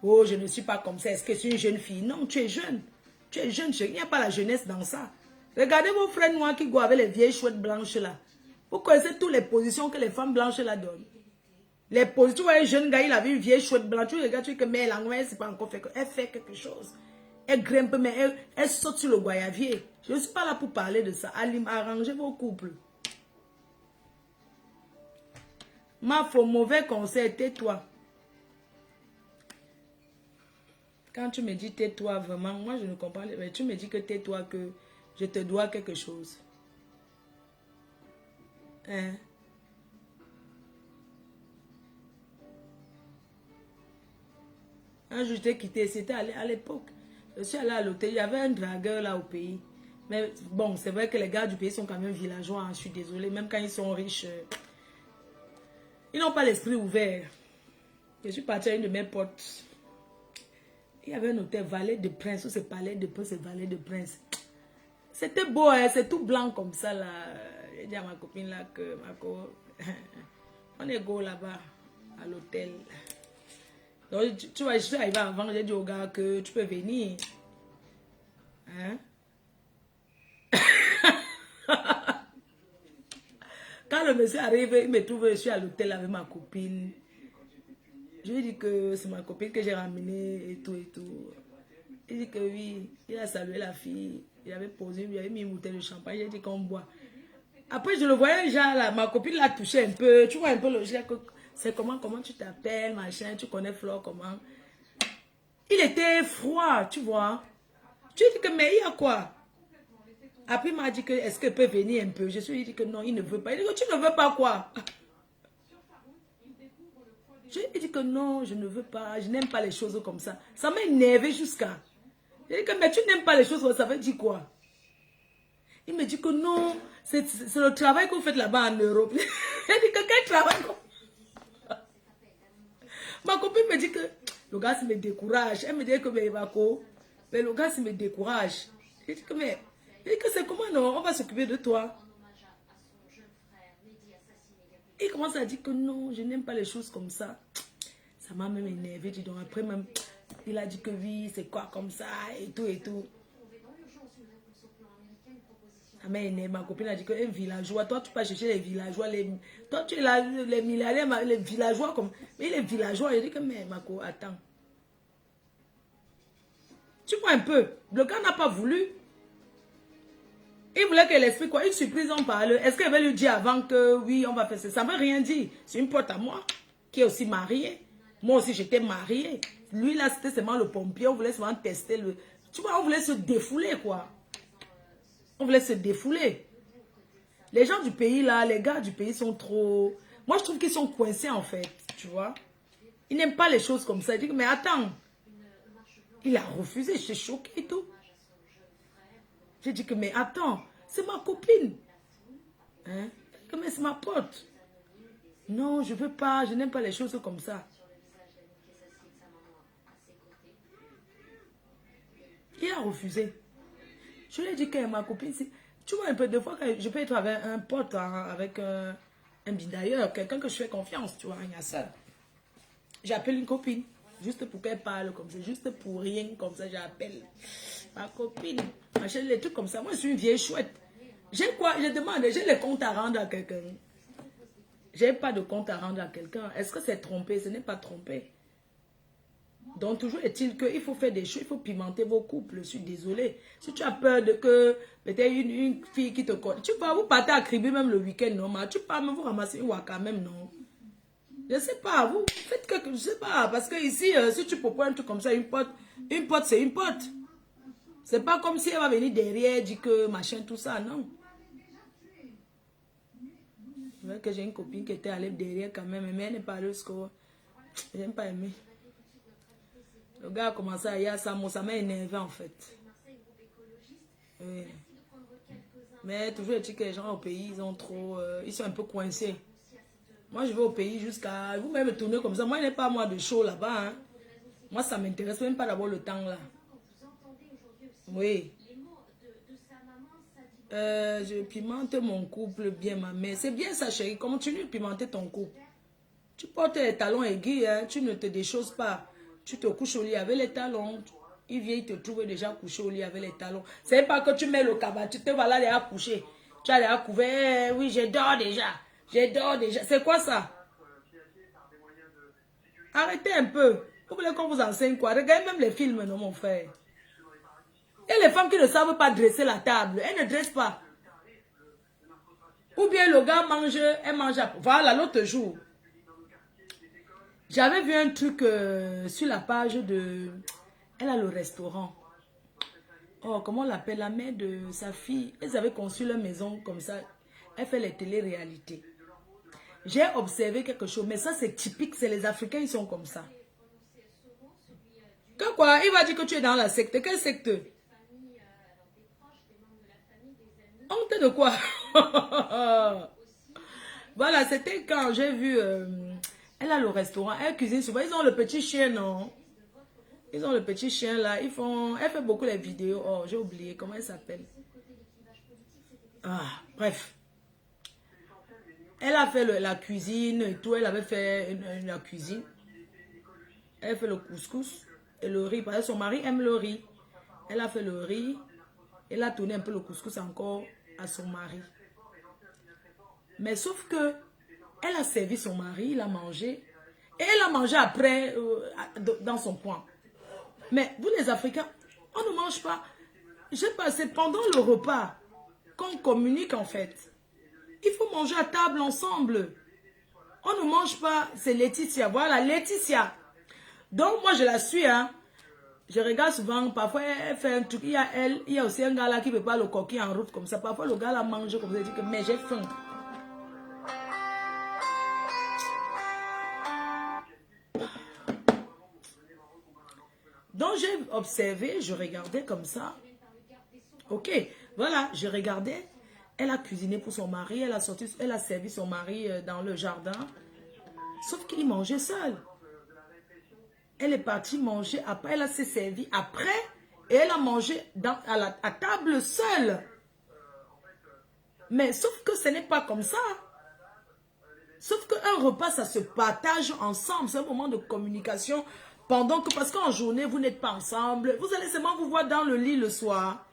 Oh, je ne suis pas comme ça. Est-ce que je suis une jeune fille? Non, tu es jeune. Tu es jeune, chérie. Il n'y a pas la jeunesse dans ça. Regardez vos frères noirs qui go avec les vieilles chouettes blanches là. Vous connaissez toutes les positions que les femmes blanches là donnent. Les positions, tu vois, un jeune gars, il avait une vieille chouette blanche. Tu regardes, tu dis que mais l'anglais, c'est pas encore fait. Elle fait quelque chose. Elle grimpe, mais elle saute sur le goyavier. Je ne suis pas là pour parler de ça. Arrangez vos couples. Ma faux mauvais conseil, tais-toi. Quand tu me dis tais-toi, vraiment, moi je ne comprends pas. Mais tu me dis que tais-toi, que je te dois quelque chose. Hein? Un jour, je t'ai quitté. C'était à l'époque. Je suis allée à l'hôtel. Il y avait un dragueur là au pays. Mais bon, c'est vrai que les gars du pays sont quand même villageois. Hein, je suis désolée. Même quand ils sont riches, ils n'ont pas l'esprit ouvert. Je suis partie à une de mes potes. Il y avait un hôtel Valet de Prince. Où c'est Palais de Prince, c'est Valet de Prince. C'était beau, hein, c'est tout blanc comme ça là. J'ai dit à ma copine là que on est go là-bas à l'hôtel. Donc tu vois, je suis arrivée avant, j'ai dit au gars que tu peux venir. Hein? Quand le monsieur arrive, il me trouve, je suis à l'hôtel avec ma copine. Je lui dis que c'est ma copine que j'ai ramenée et tout et tout. Il dit que oui, il a salué la fille. Il avait posé, il avait mis une bouteille de champagne. J'ai dit qu'on boit. Après, je le voyais déjà là, ma copine l'a touché un peu. Tu vois un peu le gars, c'est comment tu t'appelles, machin, tu connais Flore, comment. Il était froid, tu vois. Tu dis que, mais il y a quoi? Après, il m'a dit que, est-ce qu'elle peut venir un peu? Je lui ai dit que non, il ne veut pas. Il dit que tu ne veux pas quoi? Je lui ai dit que non, je ne veux pas. Je n'aime pas les choses comme ça. Ça m'a énervé jusqu'à. Je lui ai dit que, mais tu n'aimes pas les choses comme ça, ça veut dire quoi? Il me dit que non, c'est le travail que vous faites là-bas en Europe. Il dit que quel travail? Ma copine me dit que le gars me décourage. Elle me dit que mais le gars me décourage. Je dis que mais c'est comment non, on va s'occuper de toi. Il commence à dire que non, je n'aime pas les choses comme ça. Ça m'a même énervé. Donc après même, il a dit que oui, c'est quoi comme ça et tout et tout. Ça m'a énervé. Ma copine a dit que un villageois, toi tu peux chercher les villageois, toi tu es là, les milliardaires, les villageois comme. Mais les villageois, il dit que mais Mako, attends. Tu vois un peu, le gars n'a pas voulu. Il voulait qu'elle explique quoi, une surprise on parle. Est-ce qu'elle va lui dire avant que oui, on va faire ça? Ça ne veut rien dire. C'est une pote à moi qui est aussi mariée. Moi aussi j'étais mariée. Lui là c'était seulement le pompier, on voulait seulement tester le. Tu vois, on voulait se défouler quoi. On voulait se défouler. Les gens du pays là, les gars du pays sont trop... Moi je trouve qu'ils sont coincés en fait, tu vois. Ils n'aiment pas les choses comme ça. Ils disent mais attends. Il a refusé, je suis choquée et tout. J'ai dit que mais attends, c'est ma copine. Hein? Mais c'est ma pote. Non, je veux pas, je n'aime pas les choses comme ça. Il a refusé. Je lui ai dit que ma copine, tu vois un peu de fois que je peux être avec un pote, avec un d'ailleurs, quelqu'un que je fais confiance, tu vois, il y a ça. J'appelle une copine, juste pour qu'elle parle comme ça, juste pour rien comme ça, j'appelle ma copine. J'achète les trucs comme ça. Moi, je suis une vieille chouette. J'ai quoi? Je demande, j'ai les comptes à rendre à quelqu'un. J'ai pas de compte à rendre à quelqu'un. Est-ce que c'est trompé? Ce n'est pas trompé. Donc, toujours est-il qu'il faut faire des choses, il faut pimenter vos couples. Je suis désolée. Si tu as peur de que peut-être une fille qui te connaît, tu vas vous partir à Kribi même le week-end, non? Tu pars même vous ramasser une waka même, non? Je ne sais pas, vous faites quelque chose, je ne sais pas. Parce que ici, si tu proposes un truc comme ça, une pote c'est une pote. C'est pas comme si elle va venir derrière, dire que machin, tout ça, non. C'est vrai que j'ai une copine qui était allée derrière quand même, mais elle n'est pas allée au score. Je n'aime pas aimer. Le gars a commencé à y aller, ça m'a énervé en fait. Oui. Mais toujours est-il que les gens au pays, ils ont trop, ils sont un peu coincés. Moi, je vais au pays jusqu'à... Vous même me tournez comme ça. Moi, il n'est pas moi de show là-bas. Hein. Moi, ça m'intéresse même pas d'avoir le temps là. Oui. Je pimente mon couple bien, ma mère. C'est bien ça, chérie. Continue de pimenter ton couple. Tu portes les talons aigus, hein. Tu ne te déchausses pas. Tu te couches au lit avec les talons. Il vient, il te trouve déjà couché au lit avec les talons. C'est pas que tu mets le cabas, tu te vas là déjà coucher. Tu as déjà couvert. Oui, je dors déjà. Je dors déjà. C'est quoi ça? Arrêtez un peu. Vous voulez qu'on vous enseigne quoi? Regardez même les films, non, mon frère. Et les femmes qui ne savent pas dresser la table, elles ne dressent pas. Ou bien le gars mange, elle mange. Voilà, l'autre jour. J'avais vu un truc sur la page de... Elle a le restaurant. Oh, comment on l'appelle? La mère de sa fille. Ils avaient conçu leur maison comme ça. Elle fait les télé-réalités. J'ai observé quelque chose, mais ça c'est typique, c'est les Africains, ils sont comme ça. Que quoi? Il va dire que tu es dans la secte. Quelle secte? Honte de quoi? Voilà, c'était quand j'ai vu... elle a le restaurant, elle cuisine souvent. Ils ont le petit chien, non? Ils ont le petit chien là. Ils font... Elle fait beaucoup les vidéos. Oh, j'ai oublié. Comment elle s'appelle? Ah, bref. Elle a fait la cuisine et tout. Elle avait fait la cuisine. Elle fait le couscous et le riz. Parce que son mari aime le riz. Elle a fait le riz. Elle a tourné un peu le couscous encore à son mari. Mais sauf que elle a servi son mari, il a mangé. Et elle a mangé après dans son coin. Mais vous les Africains, on ne mange pas. Je sais pas, c'est pendant le repas qu'on communique en fait. Il faut manger à table ensemble. On ne mange pas, c'est Laetitia. Voilà, Laetitia. Donc moi je la suis, hein. Je regarde souvent, parfois elle fait un truc. Il y a aussi un gars là qui ne peut pas le coquille en route comme ça. Parfois le gars là mange comme ça, il dit que mais j'ai faim. Donc j'ai observé, je regardais comme ça. Ok, voilà, je regardais. Elle a cuisiné pour son mari, elle a servi son mari dans le jardin. Sauf qu'il mangeait seul. Elle est partie manger après, elle s'est servie après et elle a mangé à table seule. Mais sauf que ce n'est pas comme ça. Sauf qu'un repas, ça se partage ensemble. C'est un moment de communication. Pendant que, parce qu'en journée, vous n'êtes pas ensemble. Vous allez seulement vous voir dans le lit le soir.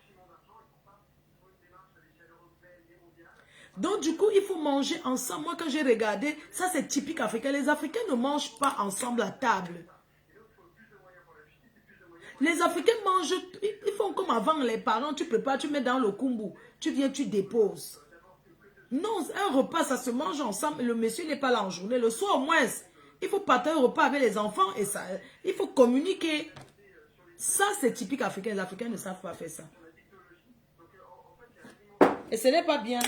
Donc, du coup, il faut manger ensemble. Moi, quand j'ai regardé, ça c'est typique africain. Les Africains ne mangent pas ensemble à table. Les Africains mangent, ils font comme avant, les parents, tu prépares, tu mets dans le kumbu, tu viens, tu déposes. Non, un repas, ça se mange ensemble. Le monsieur n'est pas là en journée. Le soir, au moins, il faut partager un repas avec les enfants et ça, il faut communiquer. Ça, c'est typique africain. Les Africains ne savent pas faire ça. Et ce n'est pas bien.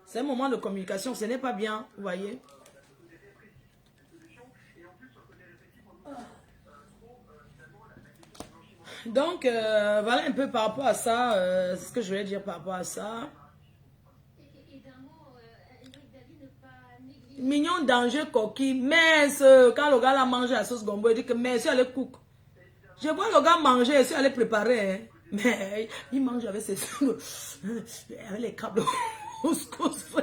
C'est un moment de communication, ce n'est pas bien, vous voyez. Donc, voilà un peu par rapport à ça, ce que je voulais dire par rapport à ça. Mignon, danger, coquille, mince. Quand le gars a mangé la sauce gombo, il dit que mais si elle est cook. Je vois le gars manger, si elle est préparée. Hein. Mais il mange avec ses avec les crabes de couscous.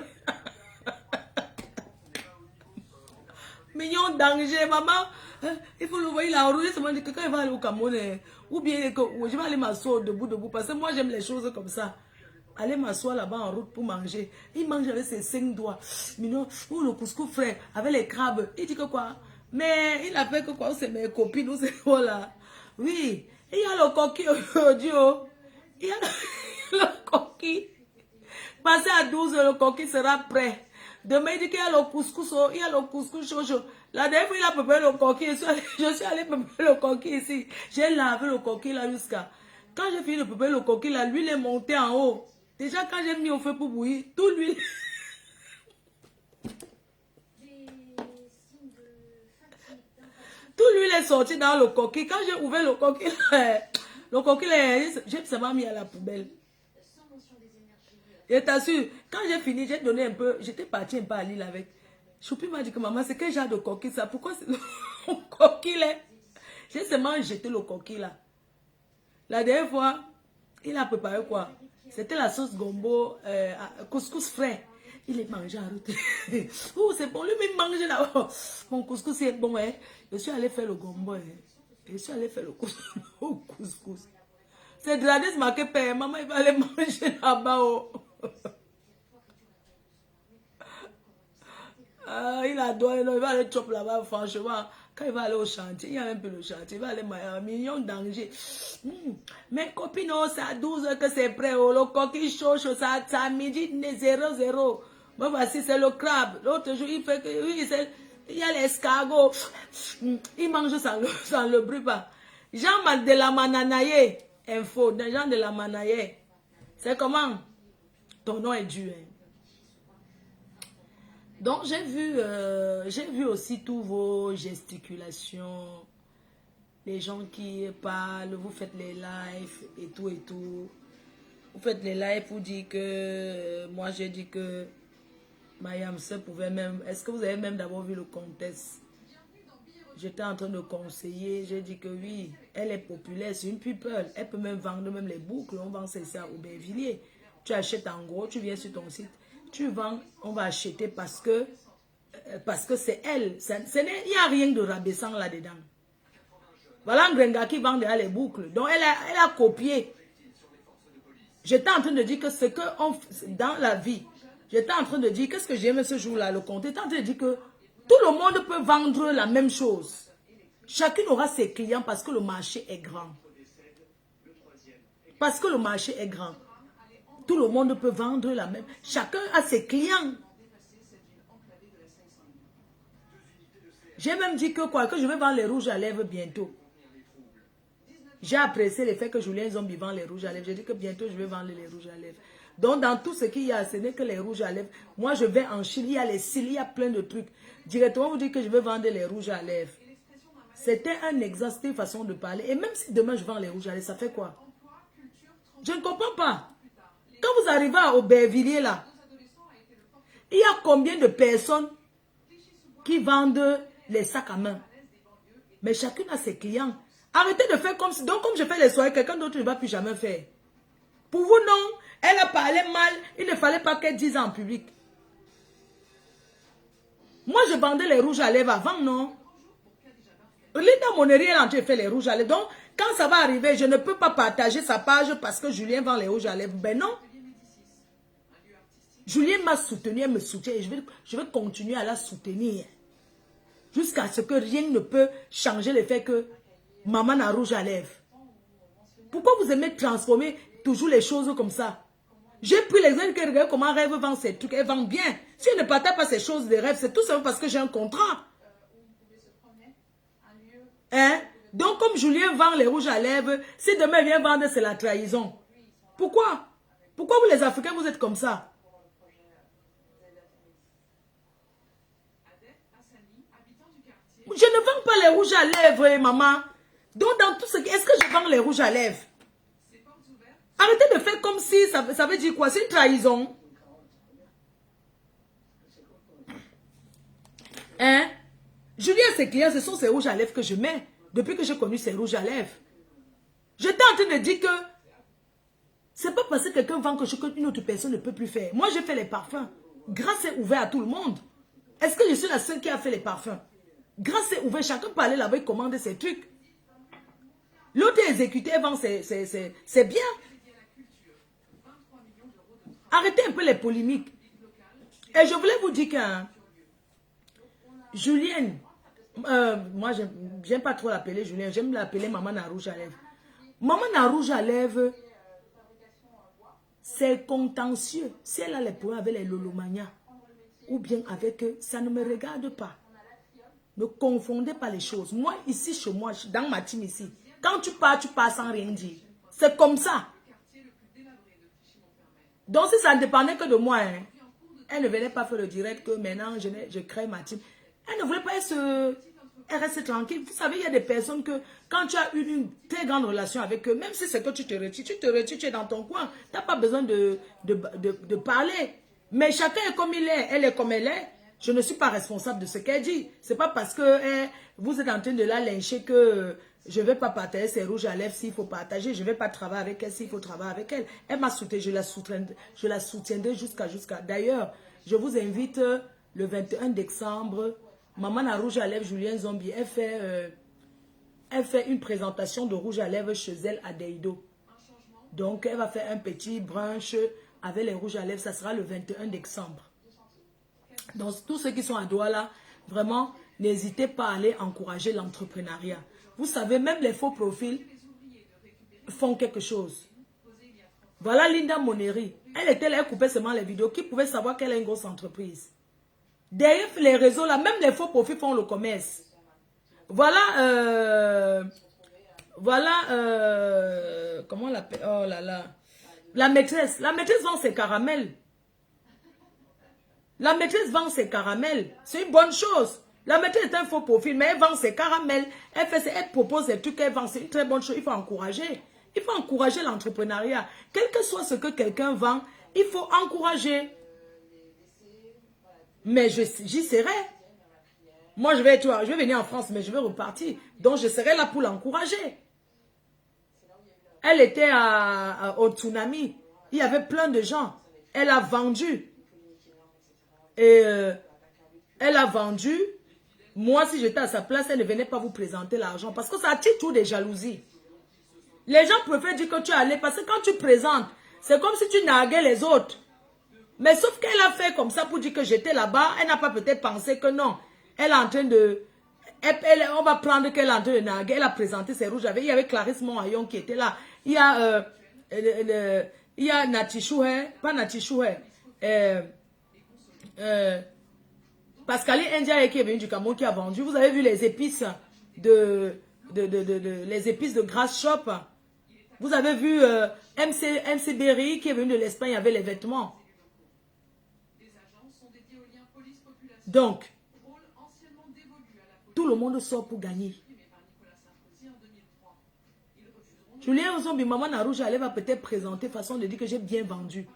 Mignon, danger, maman. Il faut le voir, il a enroulé seulement dit que quand il va aller au Cameroun, ou bien que je vais aller m'asseoir debout, parce que moi j'aime les choses comme ça. Aller m'asseoir là-bas en route pour manger. Il mange avec ses 5 doigts. Mignon, ou le couscous frais, avec les crabes. Il dit que quoi? Mais il a fait que quoi? C'est mes copines, ou c'est quoi là? Oui, il y a le coquille aujourd'hui. Il y a le coquille. Passé à 12 heures, le coquille sera prêt. Demain, il dit qu'il y a le couscous, il y a le couscous chaud. La dernière fois, il a préparé le coquille. Je suis allée préparer le coquille ici. J'ai lavé le coquille là jusqu'à... Quand j'ai fini de préparer le coquille, là, l'huile est montée en haut. Déjà, quand j'ai mis au feu pour bouillir, tout l'huile... Tout l'huile est sorti dans le coquille. Quand j'ai ouvert le coquille, j'ai seulement mis à la poubelle. Je t'assure, quand j'ai fini, j'ai donné un peu, j'étais partie un peu à Lille avec. Choupi m'a dit que maman, c'est quel genre de coquille ça? Pourquoi c'est le coquille là? J'ai seulement jeté le coquille là. La dernière fois, il a préparé quoi? C'était la sauce gombo, couscous frais. Il est mangé en route. Oh, c'est bon, lui-même mange là. Oh, mon couscous est bon, hein. Je suis allé faire le gombo, hein. Je suis allé faire le couscous. C'est Gladys marqué père. Maman, il va aller manger là-bas. Oh. Ah, il adore, il va aller chop là-bas, franchement. Quand il va aller au chantier, il y a un peu le chantier, il va aller manger un million de dangers. Mes copines, oh, c'est à 12 heures que c'est prêt. Oh, le coquille chaud, ça à midi, 0-0. Moi, voici, c'est le crabe. L'autre jour, il fait que, oui, il y a l'escargot. Il mange sans le bruit pas. Jean de la Mananaye, info, Jean de la Mananaye. C'est comment? Ton nom est dur, hein. Donc, j'ai vu aussi tous vos gesticulations, les gens qui parlent, vous faites les lives et tout et tout. Vous faites les lives, vous dites que, moi j'ai dit que Mayam se pouvait même, est-ce que vous avez même d'abord vu le contexte? J'étais en train de conseiller, j'ai dit que oui, elle est populaire, c'est une people, elle peut même vendre même les boucles, on vend ça au Aubervilliers. Tu achètes en gros, tu viens sur ton site. Tu vends, on va acheter parce que c'est elle. Il n'y a rien de rabaissant là-dedans. Voilà Ngrenga qui vend déjà les boucles. Donc, elle a copié. J'étais en train de dire que ce que dans la vie, j'étais en train de dire, qu'est-ce que j'aime ce jour-là, le compte. J'étais en train de dire que tout le monde peut vendre la même chose. Chacun aura ses clients parce que le marché est grand. Parce que le marché est grand. Tout le monde peut vendre la même. Chacun a ses clients. J'ai même dit que quoi, que je vais vendre les rouges à lèvres bientôt. J'ai apprécié le fait que Julien Zombie vend les rouges à lèvres. J'ai dit que bientôt je vais vendre les rouges à lèvres. Donc dans tout ce qu'il y a, ce n'est que les rouges à lèvres. Moi je vais en Chine, il y a les cils, il y a plein de trucs. Directement vous dites que je vais vendre les rouges à lèvres. C'était un exemple, c'était une façon de parler. Et même si demain je vends les rouges à lèvres, ça fait quoi? Je ne comprends pas. Quand vous arrivez à Aubervilliers là, il y a combien de personnes qui vendent les sacs à main? Mais chacune a ses clients. Arrêtez de faire comme si... Donc comme je fais les soirées, quelqu'un d'autre ne va plus jamais faire. Pour vous non, elle a parlé mal, il ne fallait pas qu'elle dise en public. Moi je vendais les rouges à lèvres avant, non? Linda Monnery, elle a fait les rouges à lèvres. Donc quand ça va arriver, je ne peux pas partager sa page parce que Julien vend les rouges à lèvres. Ben non. Julien m'a soutenu, elle me soutient et je vais continuer à la soutenir. Jusqu'à ce que rien ne peut changer le fait que maman a rouge à lèvres. Pourquoi vous aimez transformer toujours les choses comme ça? J'ai pris l'exemple que regarde comment Rêve vend ses trucs. Elle vend bien. Si elle ne partage pas ces choses de Rêve, c'est tout simplement parce que j'ai un contrat. Hein? Donc comme Julien vend les rouges à lèvres, si demain il vient vendre, c'est la trahison. Pourquoi? Pourquoi vous les Africains, vous êtes comme ça? Je ne vends pas les rouges à lèvres, maman. Donc, dans tout ce qui... Est-ce que je vends les rouges à lèvres? Arrêtez de faire comme si... Ça veut dire quoi? C'est une trahison. Hein? Julien et ses clients, ce sont ces rouges à lèvres que je mets. Depuis que j'ai connu ces rouges à lèvres. J'étais en train de dire que... C'est pas parce que quelqu'un vend quelque chose qu'une autre personne ne peut plus faire. Moi, j'ai fait les parfums. Grâce est ouvert à tout le monde. Est-ce que je suis la seule qui a fait les parfums? Grâce est ouvert, chacun peut aller là-bas et commander ses trucs. L'autre exécuté vend, c'est bien. Arrêtez un peu les polémiques. Et je voulais vous dire que Julienne, moi j'aime pas trop l'appeler Julienne, j'aime l'appeler Maman à rouge à lèvres. Maman à rouge à lèvres, c'est contentieux. Si elle a les problèmes avec les lolomania, ou bien avec eux, ça ne me regarde pas. Ne confondez pas les choses. Moi, ici, chez moi, dans ma team ici, quand tu pars sans rien dire. C'est comme ça. Donc, si ça ne dépendait que de moi, hein, elle ne venait pas faire le direct que maintenant, je crée ma team. Elle ne voulait pas rester tranquille. Vous savez, il y a des personnes que, quand tu as une très grande relation avec eux, même si c'est que tu te retires, tu es dans ton coin. Tu n'as pas besoin de parler. Mais chacun est comme il est. Elle est comme elle est. Je ne suis pas responsable de ce qu'elle dit. Ce n'est pas parce que vous êtes en train de la lyncher que je ne vais pas partager ses rouges à lèvres s'il faut partager. Je ne vais pas travailler avec elle s'il faut travailler avec elle. Elle m'a soutenu, je la soutiendrai jusqu'à. D'ailleurs, je vous invite le 21 décembre. Maman à rouge à lèvres, Julien Zombie, elle fait une présentation de rouge à lèvres chez elle à Deido. Donc, elle va faire un petit brunch avec les rouges à lèvres. Ça sera le 21 décembre. Donc, tous ceux qui sont à Douala, vraiment, n'hésitez pas à aller encourager l'entrepreneuriat. Vous savez, même les faux profils font quelque chose. Voilà Linda Moneri. Elle coupait seulement les vidéos. Qui pouvait savoir qu'elle a une grosse entreprise? Derrière les réseaux, là, même les faux profils font le commerce. Voilà, comment on l'appelle? Oh là là. La maîtresse vend ses caramels. La maîtresse vend ses caramels. C'est une bonne chose. La maîtresse est un faux profil, mais elle vend ses caramels. Elle propose des trucs, elle vend. C'est une très bonne chose. Il faut encourager. Il faut encourager l'entrepreneuriat. Quel que soit ce que quelqu'un vend, il faut encourager. Mais j'y serai. Moi, je vais venir en France, mais je vais repartir. Donc, je serai là pour l'encourager. Elle était au tsunami. Il y avait plein de gens. Elle a vendu. Et elle a vendu. Moi, si j'étais à sa place, elle ne venait pas vous présenter l'argent. Parce que ça attire tout des jalousies. Les gens préfèrent dire que tu es allé. Parce que quand tu présentes, c'est comme si tu narguais les autres. Mais sauf qu'elle a fait comme ça pour dire que j'étais là-bas. Elle n'a pas peut-être pensé que non. Elle est en train de... on va prendre qu'elle est en train de narguer. Elle a présenté ses rouges. Il y avait Clarisse Monhayon qui était là. Il y a Nati Chouhe. Pas Nati Chouhe. Pascaline India qui est venue du Cameroun qui a vendu. Vous avez vu les épices les épices de Grass Shop. Vous avez vu MC Berry qui est venu de l'Espagne avec les vêtements. Donc, tout le monde sort pour gagner. Julien Ozombi, maman na rouge, elle va peut-être présenter façon de dire que j'ai bien vendu.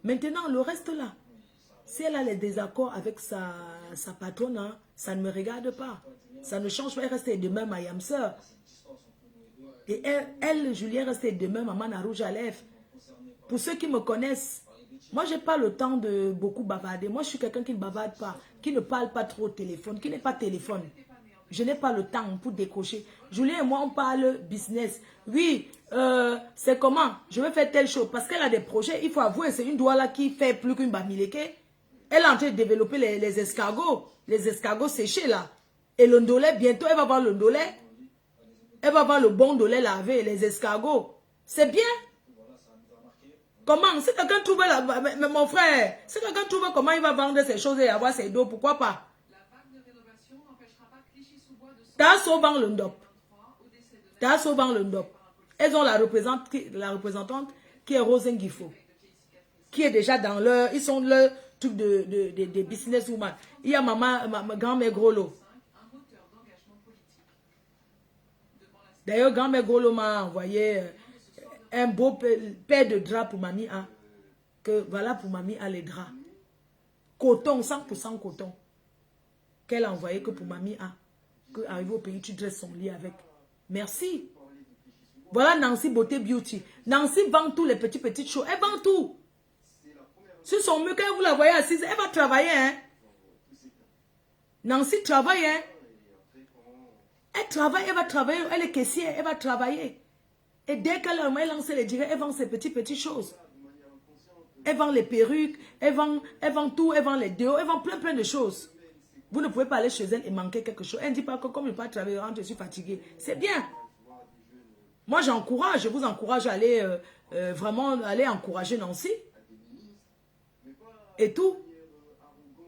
Maintenant, le reste là, si elle a les désaccords avec sa patronne, hein, ça ne me regarde pas. Ça ne change pas, elle reste demain ma yamseur. Et elle, Julien, reste demain maman na rouge à lèvres. Pour ceux qui me connaissent, moi, je n'ai pas le temps de beaucoup bavarder. Moi, je suis quelqu'un qui ne bavarde pas, qui ne parle pas trop au téléphone, qui n'est pas téléphone. Je n'ai pas le temps pour décrocher. Julien et moi, on parle business. Oui, c'est comment? Je vais faire telle chose. Parce qu'elle a des projets. Il faut avouer, c'est une Douala qui fait plus qu'une bamileke. Elle est en train de développer les escargots. Les escargots séchés, là. Et le ndolé, bientôt, elle va voir le ndolé. Elle va voir le bon ndolé lavé, les escargots. C'est bien. Comment? Si quelqu'un trouve, mon frère, si quelqu'un trouve comment il va vendre ces choses et avoir ses dos, pourquoi pas? Tasso vend le ndop. Tasso vend le ndop. Elles ont la représentante qui est Rosen Gifo. Qui est déjà dans leur... Ils sont leur truc de businesswoman. Il y a ma grand-mère Grolo. D'ailleurs, grand-mère Grolo m'a envoyé un beau paire de draps pour Mamie A. Que voilà pour Mamie A les draps. Coton, 100% coton. Qu'elle a envoyé que pour Mamie A. Que arrivé au pays, tu dresses son lit avec. Merci. Voilà Nancy Beauté Beauty. Nancy vend tous les petites choses. Elle vend tout. Sur son mur, quand vous la voyez assise, elle va travailler. Hein? Nancy travaille. Hein? Elle travaille, elle va travailler. Elle est caissière, elle va travailler. Et dès qu'elle a lancé les directs, elle vend ses petites choses. Elle vend les perruques, elle vend tout, elle vend les déos, elle vend plein de choses. Vous ne pouvez pas aller chez elle et manquer quelque chose. Elle ne dit pas que comme je ne peux pas travailler, je suis fatiguée. C'est bien. Moi, je vous encourage à aller vraiment aller encourager Nancy. Et tout.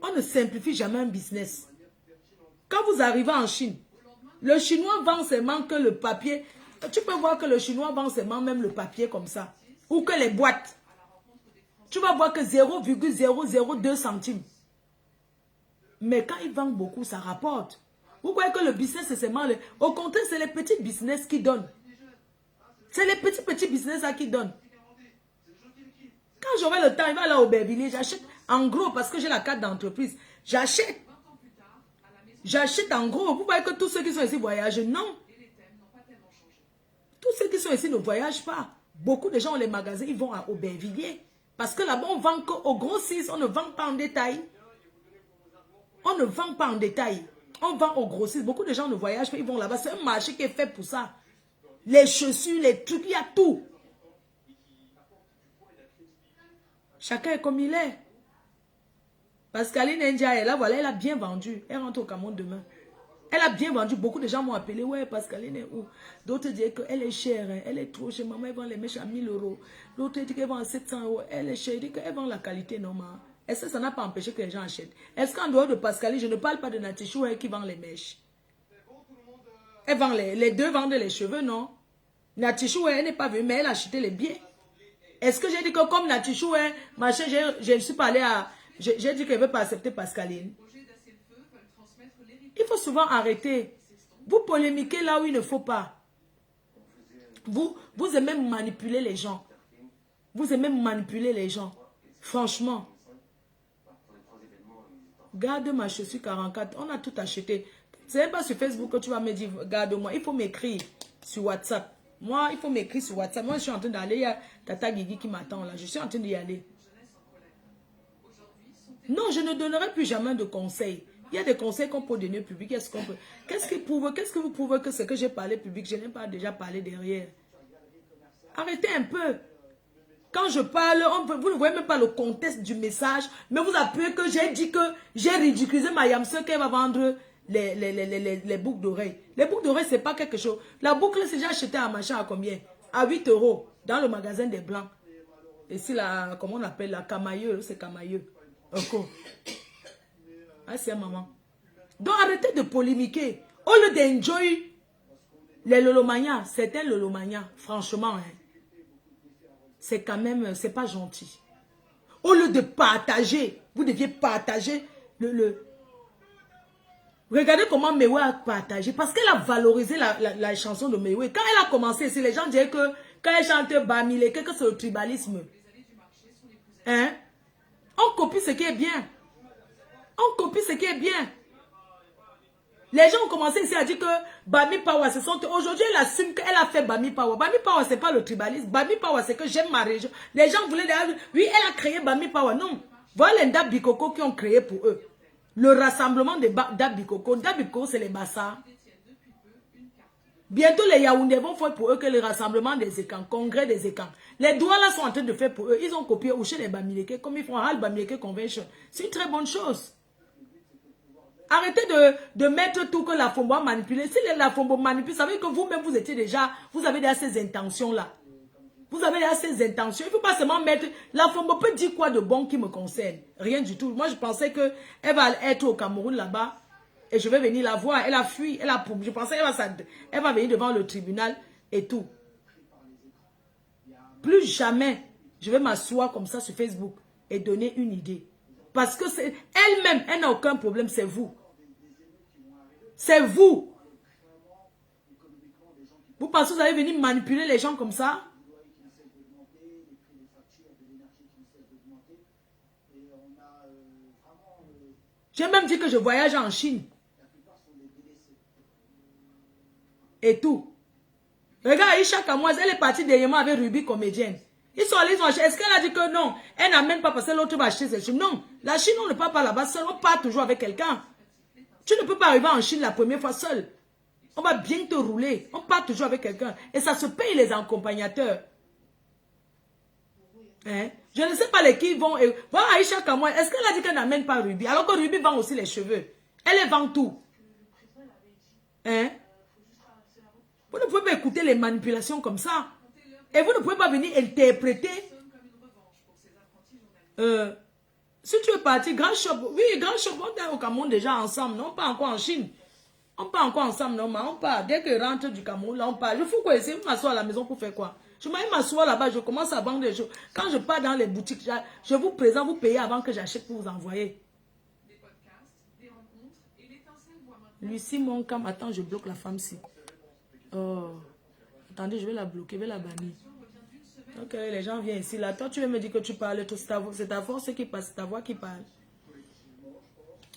On ne simplifie jamais un business. Quand vous arrivez en Chine, le Chinois vend seulement que le papier. Tu peux voir que le Chinois vend seulement même le papier comme ça. Ou que les boîtes. Tu vas voir que 0,002 centimes. Mais quand ils vendent beaucoup, ça rapporte. Vous voyez que le business, c'est seulement... Au contraire, c'est les petits business qui donnent. C'est les petits business là qui donnent. Quand j'aurai le temps, il va là au Aubervilliers, j'achète en gros parce que j'ai la carte d'entreprise. J'achète en gros. Vous voyez que tous ceux qui sont ici voyagent? Non. Tous ceux qui sont ici ne voyagent pas. Beaucoup de gens ont les magasins, ils vont à Aubervilliers. Parce que là-bas, on vend qu'au gros 6, on ne vend pas en détail. On ne vend pas en détail. On vend au gros 6. Beaucoup de gens ne voyagent pas, ils vont là-bas. C'est un marché qui est fait pour ça. Les chaussures, les trucs, il y a tout. Chacun est comme il est. Pascaline India est là, voilà, elle a bien vendu. Elle rentre au Cameroun demain. Elle a bien vendu. Beaucoup de gens m'ont appelé. Ouais, Pascaline est où? D'autres disent qu'elle est chère. Elle est trop chère. Maman, elle vend les mèches à 1000 €. L'autre dit qu'elle vend à 700 €. Elle est chère. Elle dit qu'elle vend la qualité normale. Est-ce que ça n'a pas empêché que les gens achètent? Est-ce qu'en dehors de Pascaline, je ne parle pas de Natichou qui vend les mèches? Elle vend les deux vendent les cheveux, non? Natichou, elle n'est pas venue, mais elle a acheté les billets. Est-ce que j'ai dit que comme Natichou, machin, je suis pas allée à... J'ai dit qu'elle ne veut pas accepter Pascaline. Il faut souvent arrêter. Vous polémiquez là où il ne faut pas. Vous aimez manipuler les gens. Vous aimez manipuler les gens. Franchement. Garde ma chaussure 44. On a tout acheté. Ce n'est pas sur Facebook que tu vas me dire, garde-moi. Il faut m'écrire sur WhatsApp. Moi, il faut m'écrire sur WhatsApp. Moi, je suis en train d'aller. Il y a Tata Guigui qui m'attend là. Je suis en train d'y aller. Non, je ne donnerai plus jamais de conseils. Il y a des conseils qu'on peut donner au public. Qu'est-ce que vous prouvez que ce que j'ai parlé public, je n'ai pas déjà parlé derrière. Arrêtez un peu. Quand je parle, vous ne voyez même pas le contexte du message, mais vous appuyez que j'ai dit que j'ai ridiculisé ma Yamse qu'elle va vendre les boucles d'oreilles. Les boucles d'oreilles, ce n'est pas quelque chose. La boucle, c'est j'ai acheté à machin à combien? À 8 € dans le magasin des Blancs. Et si la, comment on appelle la Camailleux, c'est Camailleux. Encore. Ah, c'est maman. Donc arrêtez de polémiquer. Au lieu d'enjoy les lolomanias, certains lolomanias, franchement, hein, c'est quand même, c'est pas gentil. Au lieu de partager, vous deviez partager le... Regardez comment Mewe a partagé, parce qu'elle a valorisé la chanson de Mewe. Quand elle a commencé ici, les gens disaient que quand elle chante Bamile, que c'est le tribalisme. Hein? On copie ce qui est bien. On copie ce qui est bien. Les gens ont commencé ici à dire que Bami Power, ce sont... Aujourd'hui, elle assume qu'elle a fait Bami Power. Bami Power, ce n'est pas le tribalisme. Bami Power, c'est que j'aime ma région. Les gens voulaient dire, oui, elle a créé Bami Power. Non. Voilà les Ndab Bikoko qui ont créé pour eux. Le rassemblement des Ndab Bikoko. Ndab Bikoko, c'est les Bassa. Bientôt, les Yaoundé vont faire pour eux que le rassemblement des Ekans, congrès des Ekans. Les Douala sont en train de faire pour eux. Ils ont copié Ouché les Bamileke, comme ils font à Al Bamileke Convention. C'est une très bonne chose. Arrêtez de mettre tout que la Fombo a manipulé. Si la Fombo manipule, ça veut dire que vous-même, vous étiez déjà, vous avez déjà ces intentions-là. Vous avez déjà ces intentions. Il ne faut pas seulement mettre... La Fombo peut dire quoi de bon qui me concerne? Rien du tout. Moi, je pensais qu'elle va être au Cameroun là-bas et je vais venir la voir. Elle a fui. Je pensais qu'elle va venir devant le tribunal et tout. Plus jamais, je vais m'asseoir comme ça sur Facebook et donner une idée. Parce que c'est elle-même, elle n'a aucun problème, c'est vous. C'est vous. Vous pensez que vous allez venir manipuler les gens comme ça? J'ai même dit que je voyage en Chine. Et tout. Regarde, Isha Kamoise, elle est partie dernièrement avec Ruby comédienne. Ils sont allés, est-ce qu'elle a dit que non? Elle n'amène pas parce que l'autre va acheter ses Chine. Non, la Chine, on ne part pas là-bas seul, on part toujours avec quelqu'un. Tu ne peux pas arriver en Chine la première fois seul. On va bien te rouler. On part toujours avec quelqu'un. Et ça se paye les accompagnateurs. Hein? Je ne sais pas les qui vont. Voilà Aïcha Kamoy. Est-ce qu'elle a dit qu'elle n'amène pas Ruby? Alors que Ruby vend aussi les cheveux. Elle les vend tout. Hein? Vous ne pouvez pas écouter les manipulations comme ça. Et vous ne pouvez pas venir interpréter. Si tu es parti, Grand Shop, oui, Grand Shop, on est au Cameroun déjà ensemble, non pas encore en Chine. On part encore ensemble, non, mais on part. Dès que rentre du Cameroun, là, on part. Je fous quoi ici? Je m'assois à la maison pour faire quoi? Je m'assois là-bas, je commence à vendre des choses. Quand je pars dans les boutiques, je vous présente, vous payez avant que j'achète pour vous envoyer. Lucie Moncam, attends, je bloque la femme-ci. Oh, attendez, je vais la bloquer, je vais la bannir. Ok, les gens viennent ici, là. Toi, tu veux me dire que tu parles, c'est ta force qui passe, c'est ta voix qui parle.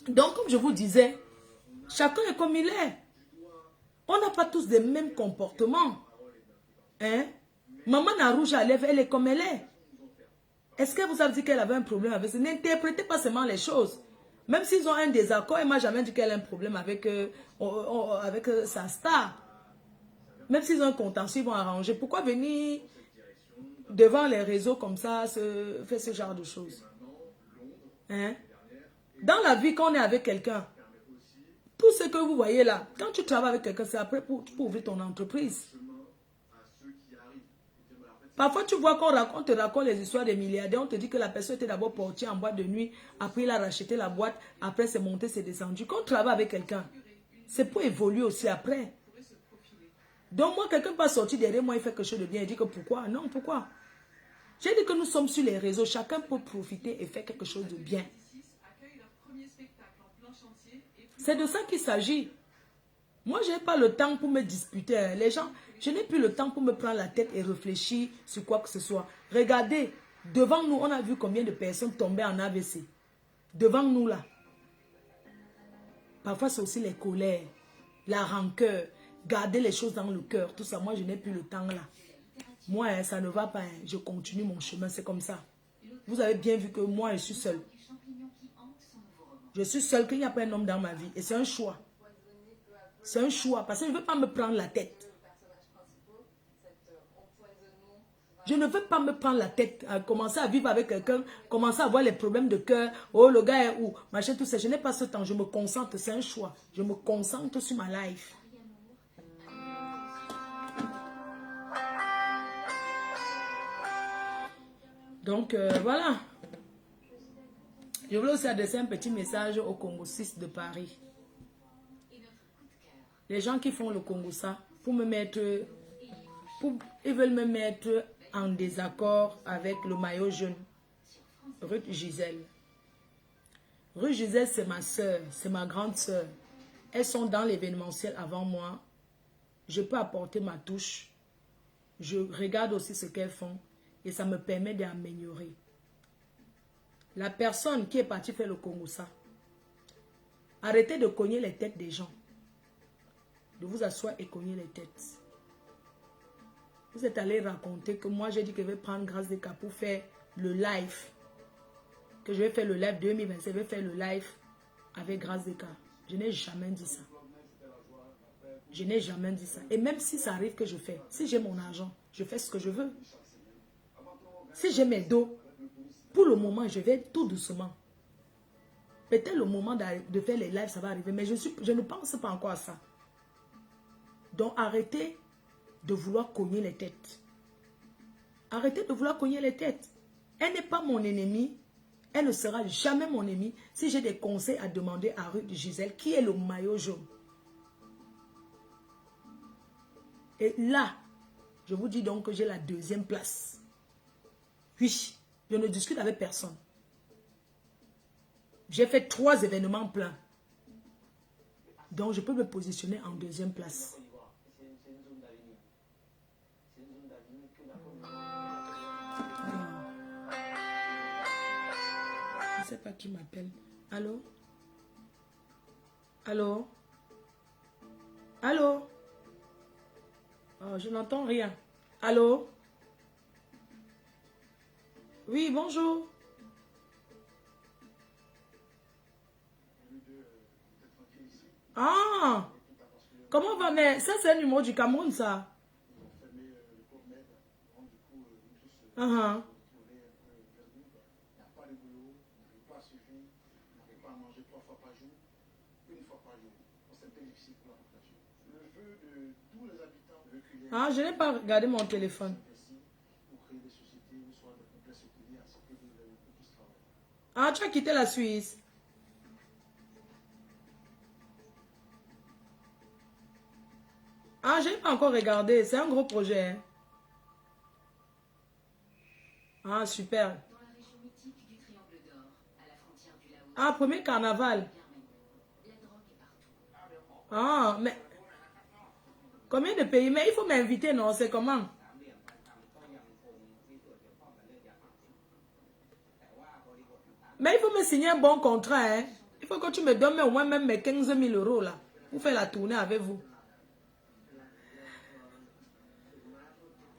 Donc, comme je vous disais, chacun est comme il est. On n'a pas tous les mêmes comportements. Hein? Maman n'a rouge à lèvres, elle est comme elle est. Est-ce que vous avez dit qu'elle avait un problème avec ça? N'interprétez pas seulement les choses. Même s'ils ont un désaccord, elle ne m'a jamais dit qu'elle a un problème avec sa star. Même s'ils ont un contentieux, ils vont arranger. Pourquoi venir devant les réseaux comme ça, faire ce genre de choses? Hein? Dans la vie, quand on est avec quelqu'un, tout ce que vous voyez là, quand tu travailles avec quelqu'un, c'est après pour ouvrir ton entreprise. Parfois, tu vois qu'on te raconte les histoires des milliardaires, on te dit que la personne était d'abord portier en boîte de nuit, après il a racheté la boîte, après c'est monté, c'est descendu. Quand on travaille avec quelqu'un, c'est pour évoluer aussi après. Donc moi, quelqu'un peut sortir derrière moi, il fait quelque chose de bien, il dit que pourquoi? Non, pourquoi? J'ai dit que nous sommes sur les réseaux, chacun peut profiter et faire quelque chose de bien. C'est de ça qu'il s'agit. Moi, je n'ai pas le temps pour me disputer. Les gens, je n'ai plus le temps pour me prendre la tête et réfléchir sur quoi que ce soit. Regardez, devant nous, on a vu combien de personnes tombaient en AVC. Devant nous, là. Parfois, c'est aussi les colères, la rancœur, garder les choses dans le cœur. Tout ça, moi, je n'ai plus le temps, là. Moi, hein, ça ne va pas. Hein. Je continue mon chemin, c'est comme ça. Vous avez bien vu que moi, je suis seule. Je suis seule, qu'il n'y a pas un homme dans ma vie. Et c'est un choix. C'est un choix, parce que je ne veux pas me prendre la tête. Je ne veux pas me prendre la tête, à commencer à vivre avec quelqu'un, commencer à avoir les problèmes de cœur. Oh, le gars est où? Machin, tout ça. Je n'ai pas ce temps. Je me concentre, c'est un choix. Je me concentre sur ma life. Donc, voilà. Je voulais aussi adresser un petit message au Congo 6 de Paris. Les gens qui font le Congo ça, ils veulent me mettre en désaccord avec le maillot jaune. Ruth Gisèle. Ruth Gisèle, c'est ma soeur, c'est ma grande soeur. Elles sont dans l'événementiel avant moi. Je peux apporter ma touche. Je regarde aussi ce qu'elles font et ça me permet d'améliorer. La personne qui est partie faire le Congo ça, arrêtez de cogner les têtes des gens. De vous asseoir et cogner les têtes. Vous êtes allé raconter que moi j'ai dit que je vais prendre grâce des cas pour faire le live. Que je vais faire le live 2027, je vais faire le live avec grâce des cas. Je n'ai jamais dit ça. Je n'ai jamais dit ça. Et même si ça arrive que je fais, si j'ai mon argent, je fais ce que je veux. Si j'ai mes dos, pour le moment, je vais tout doucement. Peut-être le moment de faire les lives, ça va arriver, mais je ne pense pas encore à ça. Donc arrêtez de vouloir cogner les têtes. Arrêtez de vouloir cogner les têtes. Elle n'est pas mon ennemie. Elle ne sera jamais mon ennemie si j'ai des conseils à demander à Ruth Gisèle, qui est le maillot jaune. Et là, je vous dis donc que j'ai la 2e place. Oui, je ne discute avec personne. J'ai fait 3 événements pleins. Donc je peux me positionner en 2e place. Je ne sais pas qui m'appelle. Allô? Allô? Allô? Oh, je n'entends rien. Allô? Oui, bonjour. Ah! Comment va? Mais ça, c'est un numéro du Cameroun, ça. Uh-huh. Ah, je n'ai pas regardé mon téléphone. Ah, tu as quitté la Suisse. Ah, je n'ai pas encore regardé. C'est un gros projet. Hein. Ah, super.
Dans la région mythique du Triangle d'Or, à la frontière du Laos,
Ah, premier carnaval.
la drogue est partout.
Ah, mais... Combien de pays? Mais il faut m'inviter, non? C'est comment? Mais il faut me signer un bon contrat, hein? Il faut que tu me donnes au moins même mes 15 000 euros, là. Pour faire la tournée avec vous.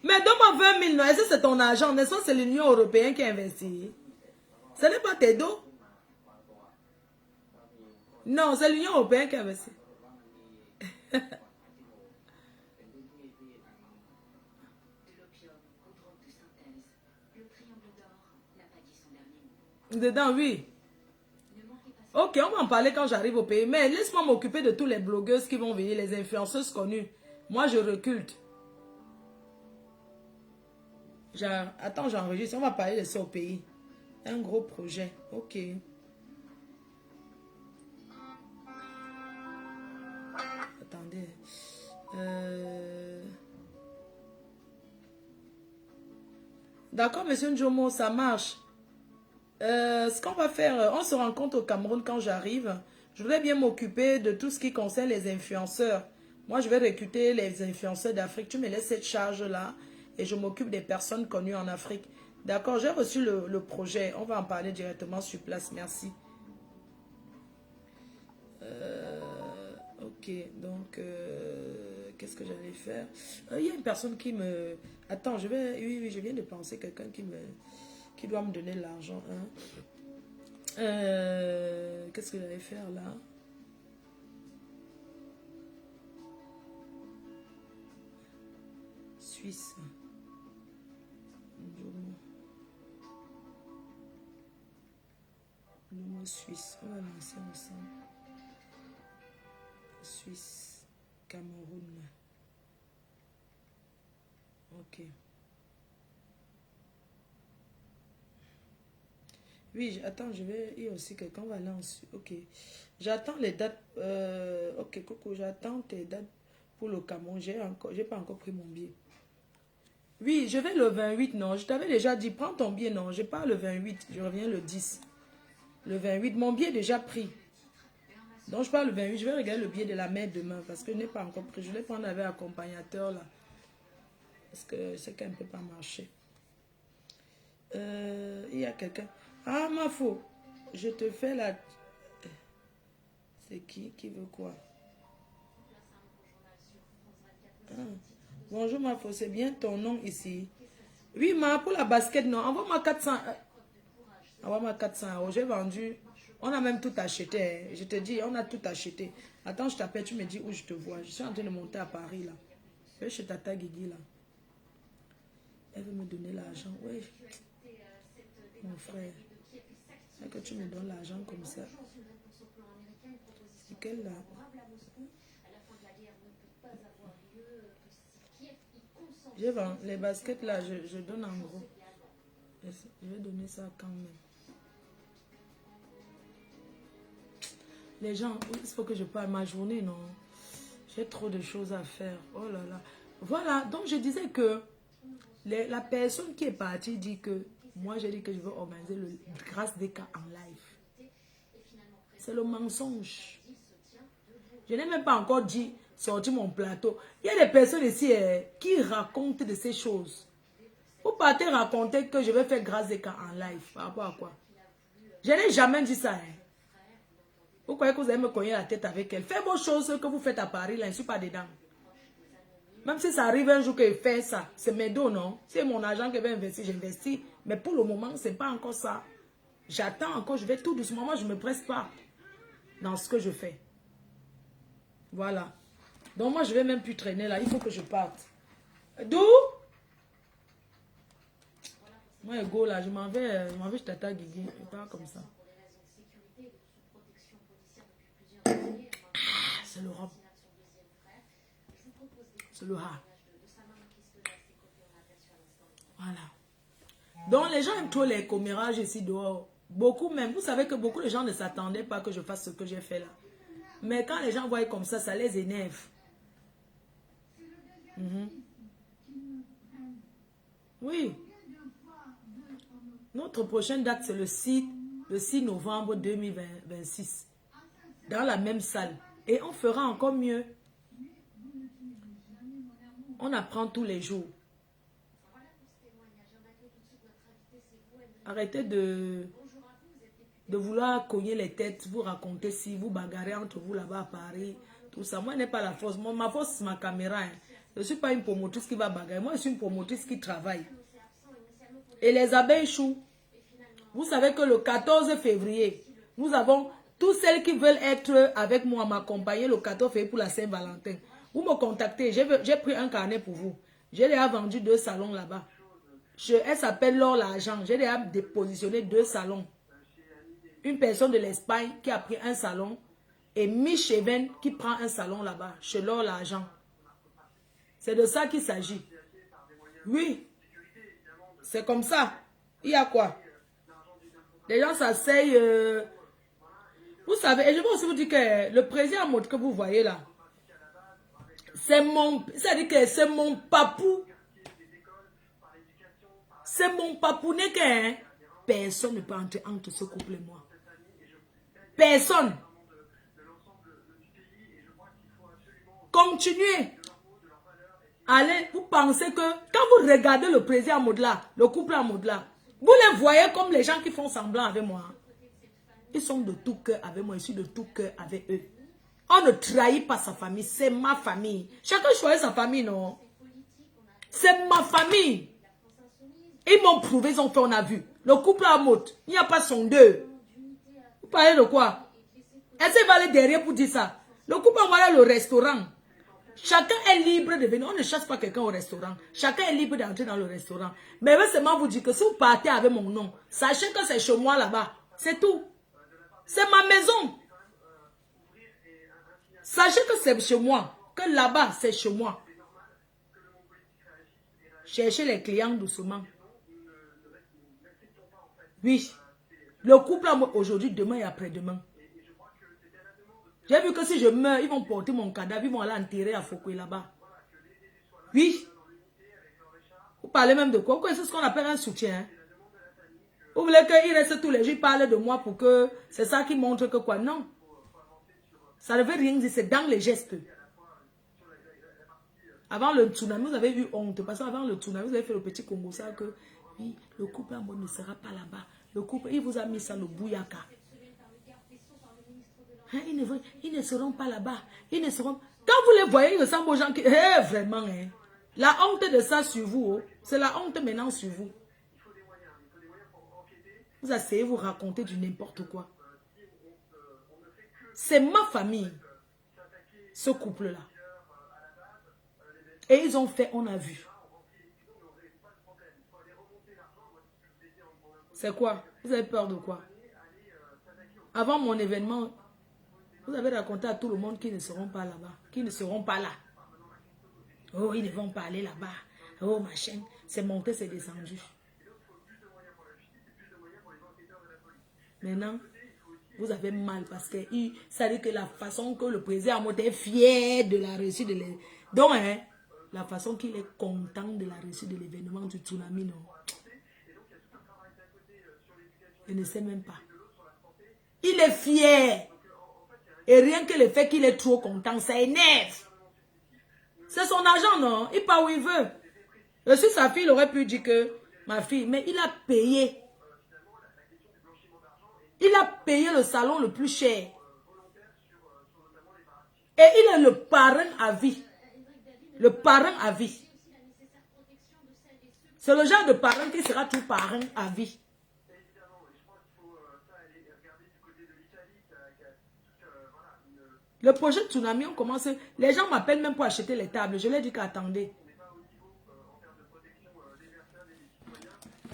Mais donne-moi 20 000, non? Est-ce que c'est ton argent? N'est-ce pas c'est l'Union européenne qui a investi? Ce n'est pas tes dos? Non, c'est l'Union européenne qui a investi.
De l'opium aux drogues de synthèse, le Triangle d'Or n'a pas dit son dernier mot.
Dedans, oui.
Ne manquez pas
Ok, on va en parler quand j'arrive au pays. Mais laisse-moi m'occuper de tous les blogueuses qui vont venir, les influenceuses connues. Moi, je recule. Attends, j'enregistre. On va parler de ça au pays. Un gros projet. Ok. Attendez. D'accord, monsieur Njomo, ça marche. Ce qu'on va faire, on se rencontre au Cameroun quand j'arrive. Je voudrais bien m'occuper de tout ce qui concerne les influenceurs. Moi, je vais recruter les influenceurs d'Afrique. Tu me laisses cette charge-là et je m'occupe des personnes connues en Afrique. D'accord, j'ai reçu le projet. On va en parler directement sur place. Merci. Ok, donc, qu'est-ce que j'allais faire? Il y a une personne qui me... Attends, oui, je viens de penser quelqu'un qui doit me donner l'argent. Hein. Qu'est-ce que j'allais faire là? Suisse. Le mot Suisse. On va lancer ensemble. Suisse. Cameroun. Ok. Oui, attends, je vais... Il y a aussi quelqu'un va aller ensuite. Ok. J'attends les dates. Ok, coucou, j'attends tes dates pour le Cameroun. J'ai pas encore pris mon billet. Oui, je vais le 28, non. Je t'avais déjà dit, prends ton billet, non. Je pars le 28, je reviens le 10. Le 28, mon billet est déjà pris. Donc, je pars le 28. Je vais regarder le billet de la mère demain parce que je n'ai pas encore pris. Je vais prendre avec accompagnateur, là. Parce que c'est qu'elle ne peut pas marcher. Il y a quelqu'un... Ah, ma faux. Je te fais la... C'est qui veut quoi? Ah. Bonjour, ma faux. C'est bien ton nom ici. Oui, ma, pour la basket, non. Envoie-moi 400. Envoie-moi 400 euros. J'ai vendu. On a même tout acheté. Je te dis, on a tout acheté. Attends, je t'appelle. Tu me dis où je te vois. Je suis en train de monter à Paris, là. Je vais chez Tata Guigui, là. Elle veut me donner l'argent. Oui. Mon frère. C'est que tu me donnes l'argent comme ça. C'est quelle là? Je vends les baskets là, je donne en gros. Je vais donner ça quand même. Les gens, il faut que je parle ma journée, non? J'ai trop de choses à faire. Oh là là. Voilà, donc je disais que la personne qui est partie dit que moi j'ai dit que je veux organiser le grâce des cas en live. C'est le mensonge. Je n'ai même pas encore dit sortir mon plateau. Il y a des personnes ici qui racontent de ces choses. Vous partez raconter que je vais faire grâce des cas en live. Par rapport à quoi? Je n'ai jamais dit ça. Vous croyez que vous allez me cogner la tête avec elle? Faites vos choses que vous faites à Paris, là, je ne suis pas dedans. Même si ça arrive un jour que je fais ça, c'est mes dos, non? C'est mon argent que je vais investir, j'investis. Mais pour le moment, ce n'est pas encore ça. J'attends encore, je vais tout doucement. Moi, je ne me presse pas dans ce que je fais. Voilà. Donc moi, je ne vais même plus traîner là. Il faut que je parte. D'où? Moi, go là, je m'en vais chez Tata Guigui. Je pars comme ça. Ah, c'est le rap. C'est le rap. Voilà. Donc les gens aiment trop les commérages ici dehors. Beaucoup même. Vous savez que beaucoup de gens ne s'attendaient pas que je fasse ce que j'ai fait là. Mais quand les gens voient comme ça les énerve. Mhm. Oui. Notre prochaine date, c'est le 6 novembre 2026. Dans la même salle. Et on fera encore mieux. On apprend tous les jours. Arrêtez de vouloir cogner les têtes, vous raconter si vous bagarrez entre vous là-bas à Paris, tout ça. Moi, je n'ai pas la force. Ma force, c'est ma caméra. Hein. Je ne suis pas une promotrice qui va bagarrer. Moi, je suis une promotrice qui travaille. Et les abeilles choues, vous savez que le 14 février, nous avons tous celles qui veulent être avec moi, m'accompagner le 14 février pour la Saint-Valentin. Vous me contactez, j'ai pris un carnet pour vous. J'ai déjà vendu 2 salons là-bas. Elle s'appelle Laure L'Argent. J'ai déjà dépositionné 2 salons. Une personne de l'Espagne qui a pris un salon et Micheven qui prend un salon là-bas, chez Laure L'Argent. C'est de ça qu'il s'agit. Oui, c'est comme ça. Il y a quoi? Les gens s'asseyent. Vous savez, et je veux aussi vous dire que le président Mode que vous voyez là, c'est mon papou. C'est mon papounet que hein? Personne ne peut entrer entre ce couple et moi. Personne. Continuez. Allez, vous pensez que quand vous regardez le président Mode là, le couple en Mode là, vous les voyez comme les gens qui font semblant avec moi. Ils sont de tout cœur avec moi, je suis de tout cœur avec eux. On ne trahit pas sa famille, c'est ma famille. Chacun choisit sa famille, non? C'est ma famille. Ils m'ont prouvé, ils ont fait, on a vu. Le couple à Mode, il n'y a pas son deux. Vous parlez de quoi? Est-ce qu'il va aller derrière pour dire ça? Le couple va aller au restaurant. Chacun est libre de venir. On ne chasse pas quelqu'un au restaurant. Chacun est libre d'entrer dans le restaurant. Mais je veux seulement vous dire que si vous partez avec mon nom, sachez que c'est chez moi là-bas. C'est tout. C'est ma maison. Sachez que c'est chez moi. Que là-bas, c'est chez moi. Cherchez les clients doucement. Oui. Le couple aujourd'hui, demain et après-demain. J'ai vu que si je meurs, ils vont porter mon cadavre, ils vont aller enterrer à Foucault là-bas. Oui. Vous parlez même de quoi? C'est ce qu'on appelle un soutien. Hein? Vous voulez qu'ils restent tous les jours, ils parlent de moi pour que c'est ça qui montre que quoi? Non. Ça ne veut rien dire, c'est dans les gestes. Avant le tsunami, vous avez eu honte. Parce qu'avant le tsunami, vous avez fait le petit Congo ça que oui, le couple à moi ne sera pas là-bas. Le couple, il vous a mis ça le bouyaka. Hein, ils ne seront pas là-bas. Ils ne seront. Quand vous les voyez, ils ressemblent aux gens qui. Vraiment, hein. La honte de ça sur vous, oh, c'est la honte maintenant sur vous. Vous essayez de vous raconter du n'importe quoi. C'est ma famille, ce couple-là. Et ils ont fait, on a vu. C'est quoi? Vous avez peur de quoi? Avant mon événement, vous avez raconté à tout le monde qu'ils ne seront pas là-bas. Qu'ils ne seront pas là. Oh, ils ne vont pas aller là-bas. Oh, ma chaîne, c'est monté, c'est descendu. Maintenant, vous avez mal parce que ça dit que la façon que le président Mote est fier de la réussite de l'événement. Donc, hein, la façon qu'il est content de la réussite de l'événement du tsunami, non. Je ne sais même pas. Il est fier. Et rien que le fait qu'il est trop content, ça énerve. C'est son argent, non? Il part où il veut. Je suis sa fille, il aurait pu dire que ma fille, mais il a payé. Il a payé le salon le plus cher. Et il est le parrain à vie. Le parrain à vie. C'est le genre de parrain qui sera tout parrain à vie. Le projet tsunami, on commence. Les gens m'appellent même pour acheter les tables. Je leur dis qu'attendez.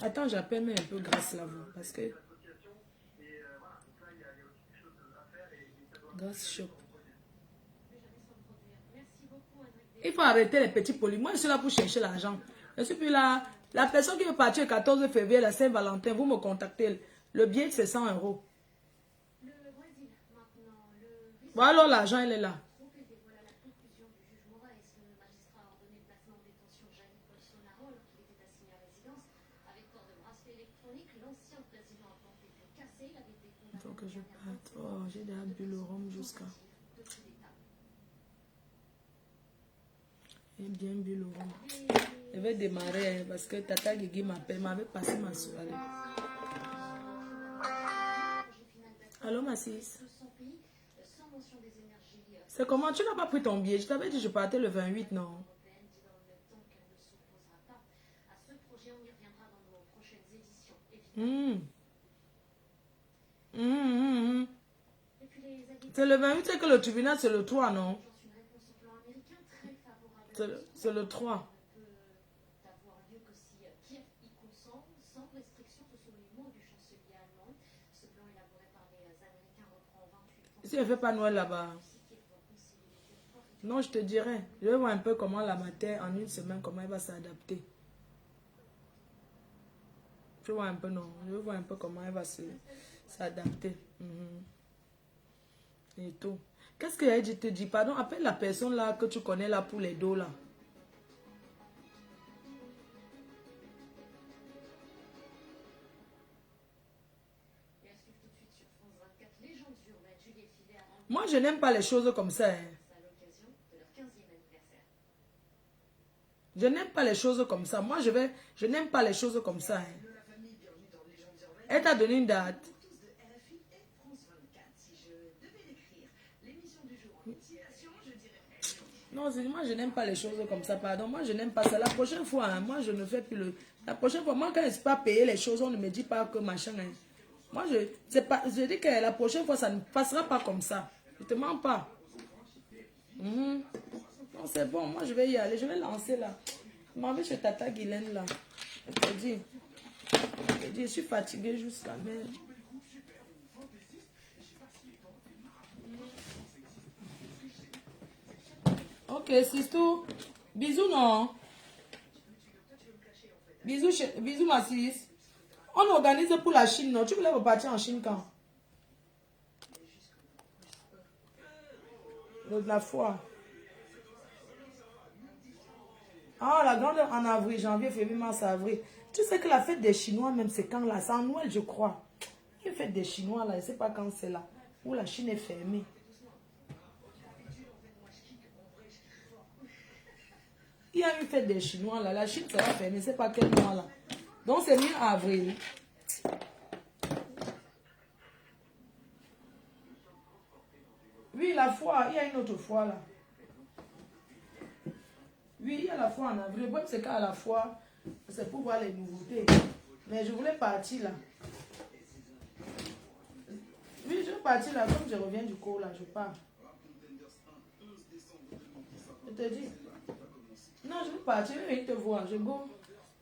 Attends, j'appelle même un peu grâce là vous. Parce que. Grâce shop. Il faut arrêter les petits polis. Moi, je suis là pour chercher l'argent. Je suis plus là. La personne qui veut partir le 14 février, la Saint-Valentin, vous me contactez. Le billet, c'est 100 €. Bon, alors l'argent, il est là.
fourni que l'ancien président a tenté de casser. Il avait été
Il faut
condamné
que je parte. Oh, j'ai déjà bu le rhum jusqu'à...
de coup d'État.
J'ai bien bu le rhum. Je vais démarrer hein, parce que Tata Guigui m'avait passé ma soirée. Allô, ma sis? C'est comment? Tu n'as pas pris ton billet? Je t'avais dit que je partais le 28, non? C'est le 28, c'est que le tribunal, c'est le 3, non? C'est le 3. Si elle ne fait pas Noël là-bas. Non, je te dirai. Je vais voir un peu comment la matin, en une semaine, comment elle va s'adapter. Je vais voir un peu, non. Je vais voir un peu comment elle va s'adapter. Et tout. Qu'est-ce que je te dis? Pardon, appelle la personne là que tu connais là pour les dos là. Moi, je n'aime pas les choses comme ça. Hein. Je n'aime pas les choses comme ça. Moi, je n'aime pas les choses comme ça. Hein. Elle t'a donné une date. Non, moi, je n'aime pas les choses comme ça. Pardon, moi, je n'aime pas ça. La prochaine fois, hein, moi, je ne fais plus le... La prochaine fois, moi, quand je ne suis pas payé les choses, on ne me dit pas que machin... Hein. Moi, je dis que la prochaine fois, ça ne passera pas comme ça. Je ne te mens pas. Non, c'est bon. Moi, je vais y aller. Je vais lancer là. Je m'en vais chez Tata Guylaine là. Je te dis, je suis fatiguée juste là. Mais... Ok, c'est tout. Bisous, non? Bisous, ma sis. On organise pour la Chine, non? Tu voulais repartir en Chine quand? La foire. Ah, la grande en avril, janvier, février, mars, avril. Tu sais que la fête des Chinois, même, c'est quand là? C'est en Noël, je crois. La fête des Chinois, là, je ne sais pas quand c'est là. Où la Chine est fermée. Il y a une fête des Chinois, là. La Chine sera fermée, je ne sais pas quel mois, là. Donc, c'est mi-avril. Oui, la foire, il y a une autre foire, là. Oui, il y a la foire en avril. Le problème, c'est qu'à la foire, c'est pour voir les nouveautés. Mais je voulais partir, là. Oui, je vais partir, là. Comme je reviens du cours, là, je pars. Je te dis. Non, je vais partir, je vais venir te voir. Je go.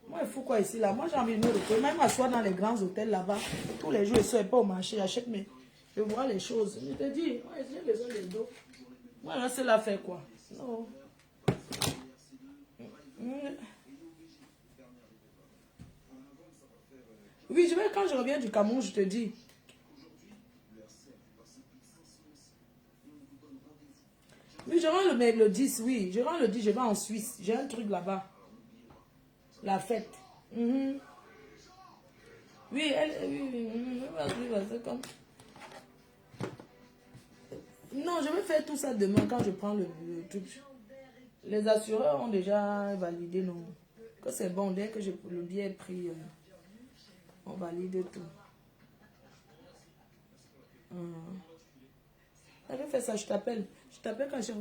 Moi, il faut quoi ici, là? Moi, j'ai envie de me reposer. Même m'asseoir dans les grands hôtels, là-bas. Tous les jours, je ne suis pas au marché. J'achète mes... Je vois les choses. Je te dis, moi, j'ai besoin de dos. Moi, là, c'est là faire quoi? Non. Oui, je vais, quand je reviens du Cameroun, je te dis. Oui, je rends le 10, oui. Je rends le 10, je vais en Suisse. J'ai un truc là-bas. La fête. Oui, vas-y, comme... Non, je vais faire tout ça demain quand je prends le truc. Les assureurs ont déjà validé, non? Que c'est bon, dès que le billet est pris, on valide tout. Je vais faire ça, je t'appelle. Je t'appelle quand je...